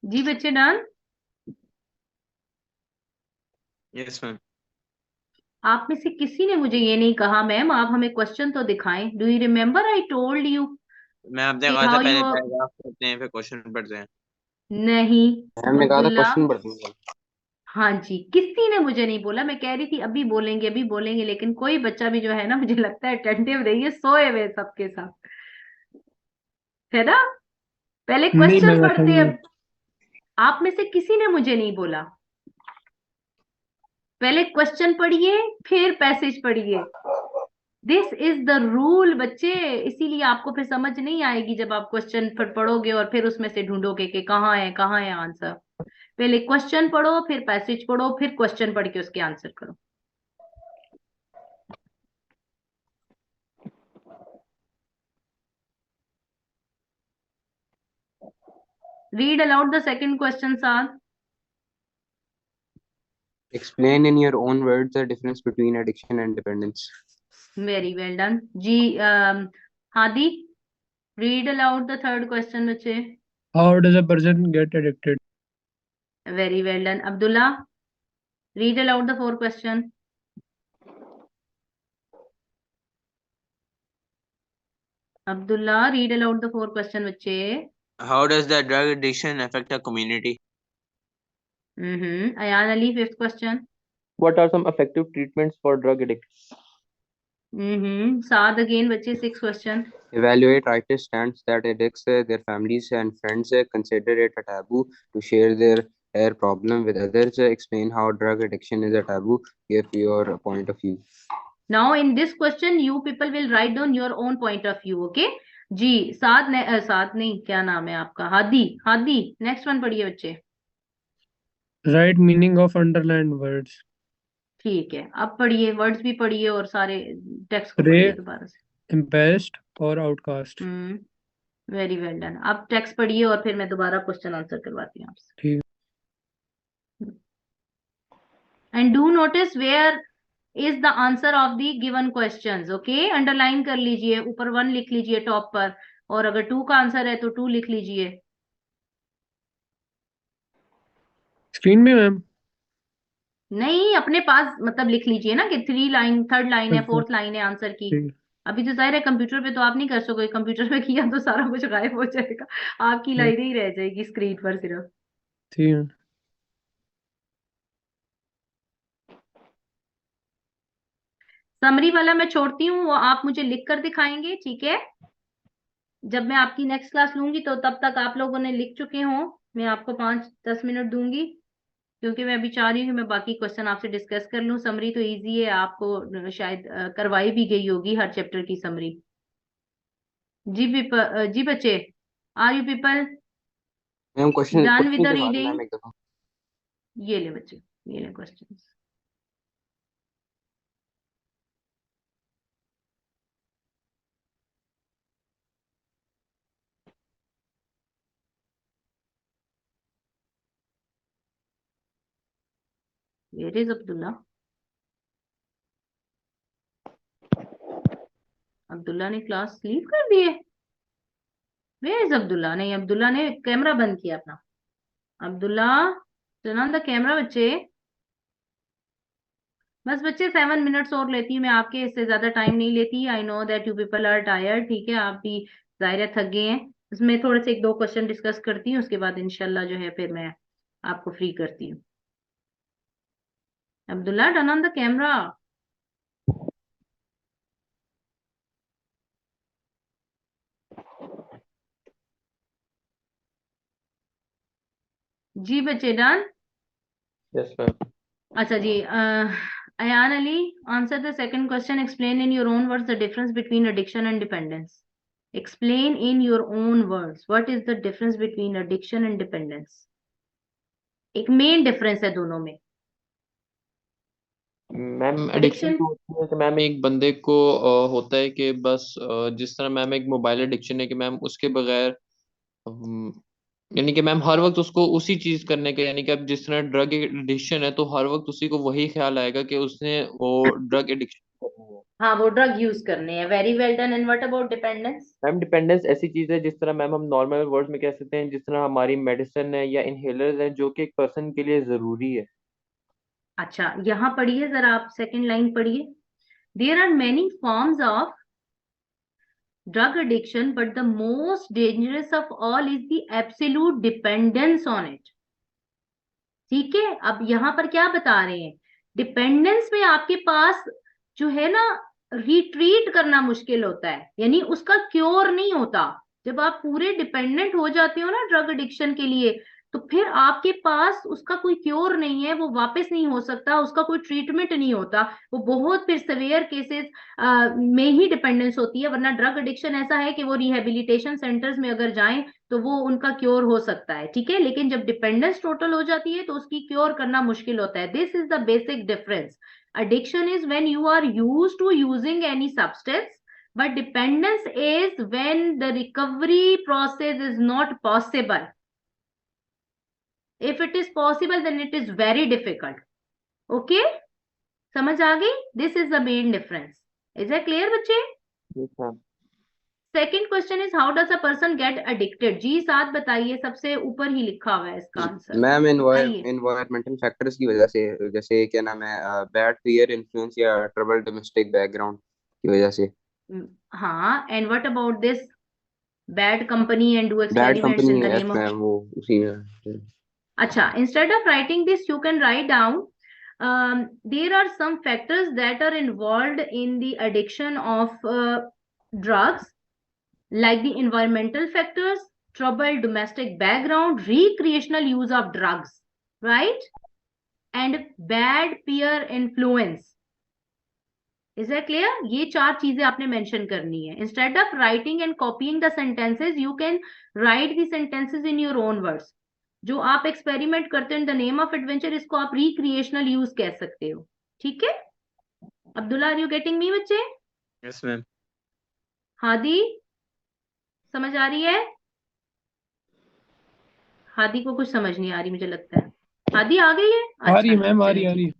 जी बच्चे डन। Yes ma'am. आप में से किसी ने मुझे ये नहीं कहा मैम आप हमें क्वेश्चन तो दिखाएं। Do you remember I told you मैं आपने कि कहा था हाउ पहले यू। पैराग्राफ पढ़ते हैं फिर क्वेश्चन पढ़ते हैं। नहीं हमने कहा था अब्दुल्ला। क्वेश्चन पढ़ते हैं। हाँ जी, किसी ने मुझे नहीं बोला। मैं कह रही थी अभी बोलेंगे अभी बोलेंगे, लेकिन कोई बच्चा भी जो है ना, मुझे लगता है अटेंटिव नहीं है, सोए हुए सबके साथ, है ना। पहले नहीं क्वेश्चन मैम ऐसा पढ़ते नहीं हैं। है। आप में से किसी ने मुझे नहीं बोला। पहले क्वेश्चन पढ़िए फिर पैसेज पढ़िए। दिस इज द रूल बच्चे। इसीलिए आपको फिर समझ नहीं आएगी जब आप क्वेश्चन पर पढ़ोगे और फिर उसमें से ढूंढोगे कि कहाँ है आंसर। पहले क्वेश्चन पढ़ो, फिर पैसेज पढ़ो, फिर क्वेश्चन पढ़ के उसके आंसर करो। Read aloud the second question, Saad. Explain in your own words the difference between addiction and dependence. Very well done. Ji, Hadi, read aloud the third question, बच्चे. How does a person get addicted? Very well done. Abdullah, read aloud the fourth question. Abdullah, read aloud the fourth question, बच्चे. How does the drug addiction affect a community? Ayan Ali, fifth question. What are some effective treatments for drug addicts? Saad again, बच्चे, sixth question. Evaluate righteous stance that addicts, their families and friends consider it a taboo to share their problem with others. Explain how drug addiction is a taboo. Give your point of view. Now in this question, you people will write down your own point of view, okay? जी, साद ने साद नहीं, क्या नाम है आपका? Hadi, Hadi, next one पढ़िए बच्चे। Right meaning of underlined words. ठीक है, अब पढ़िए, वर्ड्स भी पढ़िए और सारे टेक्स्ट को Prey, पढ़िए दोबारा से। embarrassed और outcast. Very well done. अब टेक्स्ट पढ़िए और फिर मैं दोबारा क्वेश्चन आंसर करवाती हूँ आपसे। ठीक। And do notice where is the answer of the given questions, okay. Underline कर लीजिए, ऊपर 1 लिख लीजिए टॉप पर, और अगर 2 का आंसर है तो 2 लिख लीजिए। स्क्रीन में मैम? नहीं, अपने पास मतलब लिख लीजिए ना कि 3 लाइन, 3rd लाइन है, 4th लाइन है आंसर की। ठीक। अभी तो जाहिर है कंप्यूटर पे तो आप नहीं कर सकोगे, कंप्यूटर पे किया तो सारा कुछ गायब हो जाएगा, आपकी लाइन ही रह जाएगी स्क्रीन पर सिर्फ। ठीक है। समरी वाला मैं छोड़ती हूँ, वो आप मुझे लिख कर दिखाएंगे, ठीक है। जब मैं आपकी नेक्स्ट क्लास लूंगी तो तब तक आप लोगों ने लिख चुके हो। मैं आपको 5-10 मिनट दूंगी, क्योंकि मैं अभी चाह रही हूँ कि मैं बाकी क्वेश्चन आपसे डिस्कस कर लूँ। समरी तो इजी है, आपको शायद करवाई भी गई होगी हर चैप्टर की समरी। जी बच्चे, are you people ma'am question done with the के बाद रीडिंग? मैम एक दफा ये ले बच्चे, ये ले question. Where is Abdullah? Abdullah ने क्लास लीव कर दिए। Where is Abdullah? नहीं, अब्दुल्ला ने कैमरा बंद किया अपना। Abdullah, turn on the camera बच्चे। बस बच्चे 7 मिनट्स और लेती हूँ मैं आपके, इससे ज्यादा टाइम नहीं लेती। I know that you people are tired, ठीक है, आप भी जाहिर है थक गए हैं। इसमें थोड़े से 1-2 क्वेश्चन डिस्कस करती हूँ, उसके बाद इंशाल्लाह जो है फिर मैं आपको फ्री करती हूँ। Abdullah, turn on the camera. जी बच्चे, डन। Yes ma'am. अच्छा जी, Ayaan Ali, answer the second question. Explain in your own words the difference between addiction and dependence. Explain in your own words what is the difference between addiction and dependence. एक main difference है दोनों में। Ma'am addiction addiction, तो होती है कि ma'am एक बंदे को होता है कि बस जिस तरह मैम एक मोबाइल एडिक्शन है कि मैम उसके बगैर यानी कि मैम हर वक्त उसको उसी चीज करने के, यानी कि अब जिस तरह ड्रग एडिक्शन है तो हर वक्त उसी को वही ख्याल आएगा कि उसने वो ड्रग एडिक्शन करनी है। हाँ वो ड्रग यूज करने हैं। Very well done. And what about dependence? Ma'am dependence ऐसी चीज है जिस तरह मैम हम नॉर्मल वर्ड में कह सकते हैं, जिस तरह हमारी मेडिसिन है या इनहेलर्स है जो कि एक पर्सन के लिए जरूरी है। अच्छा, यहाँ पढ़िए जरा, आप सेकंड लाइन पढ़िए। There are many forms of drug addiction, but the most dangerous of all is the absolute dependence on it। ठीक है, अब यहाँ पर क्या बता रहे हैं, डिपेंडेंस में आपके पास जो है ना, रिट्रीट करना मुश्किल होता है, यानी उसका क्योर नहीं होता। जब आप पूरे डिपेंडेंट हो जाते हो ना ड्रग एडिक्शन के लिए, तो फिर आपके पास उसका कोई क्योर नहीं है, वो वापस नहीं हो सकता, उसका कोई ट्रीटमेंट नहीं होता। वो बहुत फिर सेवियर केसेस में ही डिपेंडेंस होती है, वरना ड्रग एडिक्शन ऐसा है कि वो रिहेबिलिटेशन सेंटर्स में अगर जाएं तो वो उनका क्योर हो सकता है, ठीक है। लेकिन जब डिपेंडेंस टोटल हो जाती है तो उसकी क्योर करना मुश्किल होता है। This is the basic difference. addiction is when you are used to using any substance, but dependence is when the recovery process is not possible. If it is possible then it is very difficult. Okay, समझ आ गई? This is the main difference. Is that clear बच्चे? Yes, ma'am. Second question is how does a person get addicted. जी साथ बताइए, सबसे ऊपर ही लिखा हुआ है इसका आंसर, मैम बताइए। इन्वायरमेंटल फैक्टर्स की वजह से, जैसे क्या नाम है, बैड पीयर इन्फ्लुएंस या ट्रबल डोमेस्टिक बैकग्राउंड की वजह से। हाँ, and what about this bad company and do bad experiments in company the F name of. Ma'am, वो उसी में। अच्छा, instead of writing this you can write down there are some factors that are involved in the addiction of drugs, like the environmental factors, troubled domestic background, recreational use of drugs, right? And bad peer influence. Is that clear? ये 4 चीजें आपने mention करनी है। Instead of writing and copying the sentences, you can write the sentences in your own words. जो आप experiment करते हो in the name of adventure, इसको आप रिक्रिएशनल यूज कह सकते हो, ठीक है। Abdullah, are you getting me बच्चे? Yes ma'am. हादी, समझ आ रही है? हादी को कुछ समझ नहीं आ रही मुझे लगता है। हादी आ गई है? आ रही अच्छा है मैम, आ चलें, रही आ ठीक। रही है।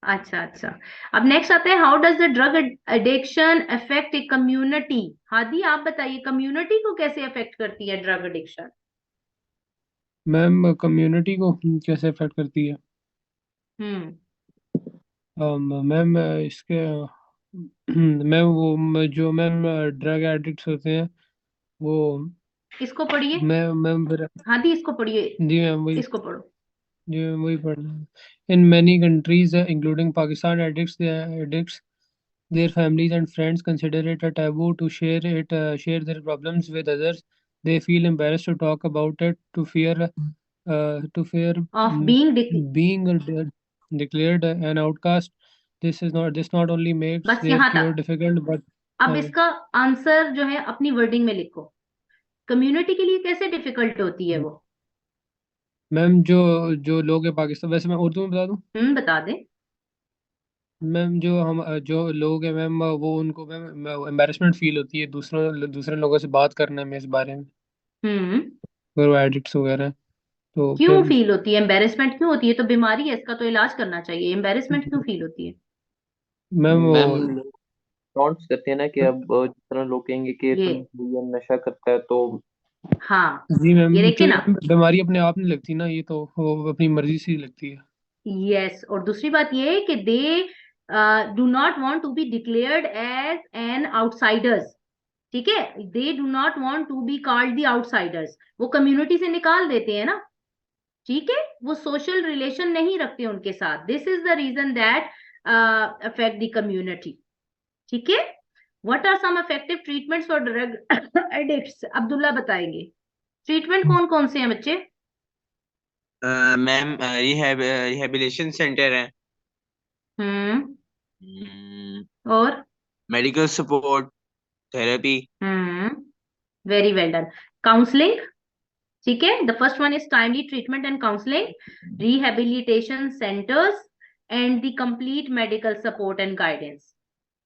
अच्छा अच्छा, अब नेक्स्ट आता है, how does the drug addiction affect a community. Hadi आप बताइए, कम्युनिटी को कैसे अफेक्ट करती है ड्रग एडिक्शन? मैम कम्युनिटी को कैसे अफेक्ट करती है? हम्म, मैम इसके मैम वो जो मैम ड्रग एडिक्ट्स होते हैं वो, इसको पढ़िए। मैम हादी इसको पढ़िए, जी मैम वही, इसको पढ़ो। जी मैम वही पढ़ रहे हैं। In many countries including Pakistan, addicts their families and friends consider it a taboo to share their problems with others. They feel embarrassed to talk about it, to fear of being, being declared an outcast. This not only makes बस their यहाँ cure तक। difficult, but अब इसका answer जो है अपनी wording में लिखो। कम्युनिटी के लिए कैसे डिफिकल्ट होती है वो? मैम जो जो लोग हैं पाकिस्तान, वैसे मैं उर्दू में बता दूं बता दे। मैम, जो लोग हैं मैम वो उनको मैम एम्बेरसमेंट फील होती है दूसरे लोगों से बात करने में इस बारे में, हम्म, अगर वो एडिक्ट्स वगैरह हैं। तो क्यों फिर फील होती है? एम्बेरसमेंट क्यों होती है? तो बीमारी है, इसका तो इलाज करना चाहिए। एम्बेरसमेंट क्यों फील होती है? मैम वो मैम टॉन्ट्स करते हैं ना कि अब जिस तरह लोग कहेंगे कि ये, तुम ये नशा करता है तो। हाँ, जी मैम, ये तो देखिए ये ना, बीमारी अपने आप नहीं लगती ना, ये तो वो अपनी मर्जी से ही लगती है। यस, और दूसरी बात ये है कि they do not want to be declared as an outsiders, ठीक है, they do not want to be called the outsiders, वो कम्युनिटी से निकाल देते हैं ना, ठीक है, वो सोशल रिलेशन नहीं रखते उनके साथ, this is the reason that affect the community, ठीक है। What are some effective treatments for drug addicts, Abdullah बताएंगे, ट्रीटमेंट कौन कौन से हैं बच्चे? मैम रिहेबिलिटेशन सेंटर है, और medical support, therapy. Very well done. Counselling, ठीक है, the first one is timely treatment and counselling, rehabilitation centres and the complete medical support and guidance,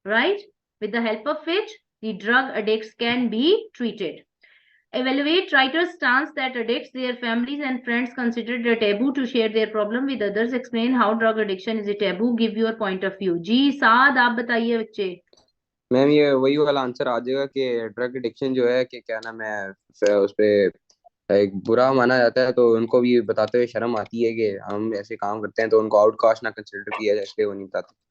right, with the help of which the drug addicts can be treated. Evaluate writer's stance that addicts, their families and friends consider it a taboo to share their problem with others. Explain how drug addiction is a taboo. Give your point of view. जी साद, आप बताइए बच्चे। Ma'am ये वही वाला answer आ जाएगा कि drug addiction जो है कि क्या नाम है उस पे एक बुरा माना जाता है, तो उनको भी बताते हुए शर्म आती है कि हम ऐसे काम करते हैं, तो उनको आउटकास्ट ना कंसिडर किया जाए, इसलिए वो नहीं बताते।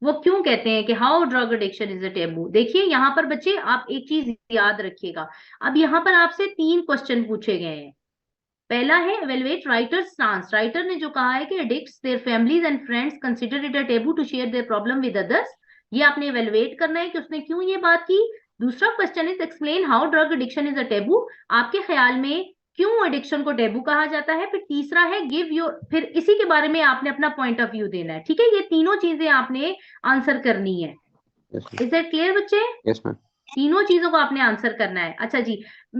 वो क्यों कहते हैं कि how drug addiction is a taboo? देखिए यहाँ पर बच्चे आप एक चीज याद रखिएगा, अब यहाँ पर आपसे 3 क्वेश्चन पूछे गए हैं। पहला है एवेलुएट राइटर्स स्टांस, राइटर ने जो कहा है कि addicts, their families and friends consider it a taboo to share their problem with others, ये आपने एवेलुएट करना है कि उसने क्यों ये बात की। दूसरा question is explain how drug addiction is a taboo, आपके ख्याल में क्यों एडिक्शन को टेबू कहा जाता है। फिर तीसरा है गिव योर, फिर इसी के बारे में आपने अपना पॉइंट ऑफ व्यू देना है, ठीक है, ये तीनों चीजें आपने आंसर करनी है। इज दैट क्लियर बच्चे? Yes ma'am. तीनों चीजों को आपने आंसर करना है। अच्छा जी,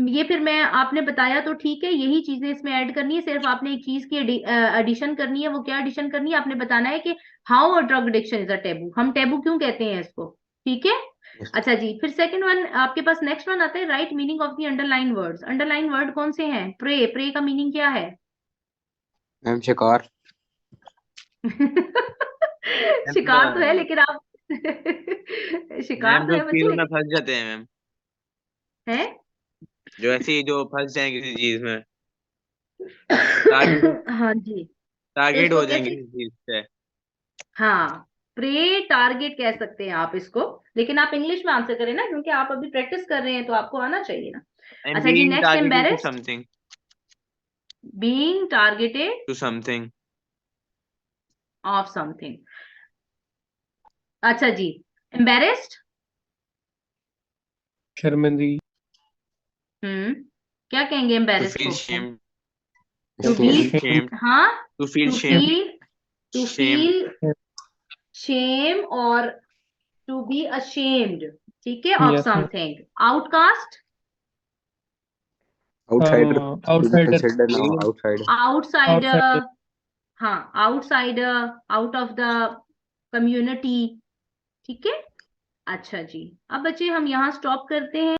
ये फिर मैं आपने बताया तो ठीक है, यही चीजें इसमें ऐड करनी है, सिर्फ आपने एक चीज की एडिशन करनी है। वो क्या एडिशन करनी है? आपने बताना है कि how a drug addiction is a taboo, हम टेबू क्यों कहते हैं इसको, ठीक है। अच्छा जी, फिर सेकंड वन आपके पास, नेक्स्ट वन आता है right meaning of the underline words. Underline word कौन से हैं? प्रे, प्रे का मीनिंग क्या है? मैम शिकार। शिकार तो है, लेकिन आप शिकार मैम तो जो है बच्चे, फील में लेकिन फंस जाते हैं मैम, है जो ऐसे ही जो फंस जाए किसी चीज में, टारगेट हाँ जी, तो टारगेट इसको हो जाए कैसे, किसी चीज से। हाँ, प्रे टारगेट कह सकते हैं आप इसको, लेकिन आप इंग्लिश में आंसर करें ना, क्योंकि आप अभी प्रैक्टिस कर रहे हैं तो आपको आना चाहिए ना। I'm अच्छा जी, being next targeted to embarrassed, something, being targeted to something. Of something. अच्छा जी, एम्बेरेस्ड, शर्मिंदगी। क्या कहेंगे To एम्बेरेस्ड feel को? shamed. To To be, feel shamed. हाँ, To feel to shamed. Feel, to Shame. Feel shame और to be ashamed, ठीक है, of yes ma'am. Something. Outcast, outsider, to be outsider. Considered now outsider. Outsider, outsider. हाँ, outsider, out of the community, ठीक है। अच्छा जी, अब बच्चे हम यहाँ स्टॉप करते हैं।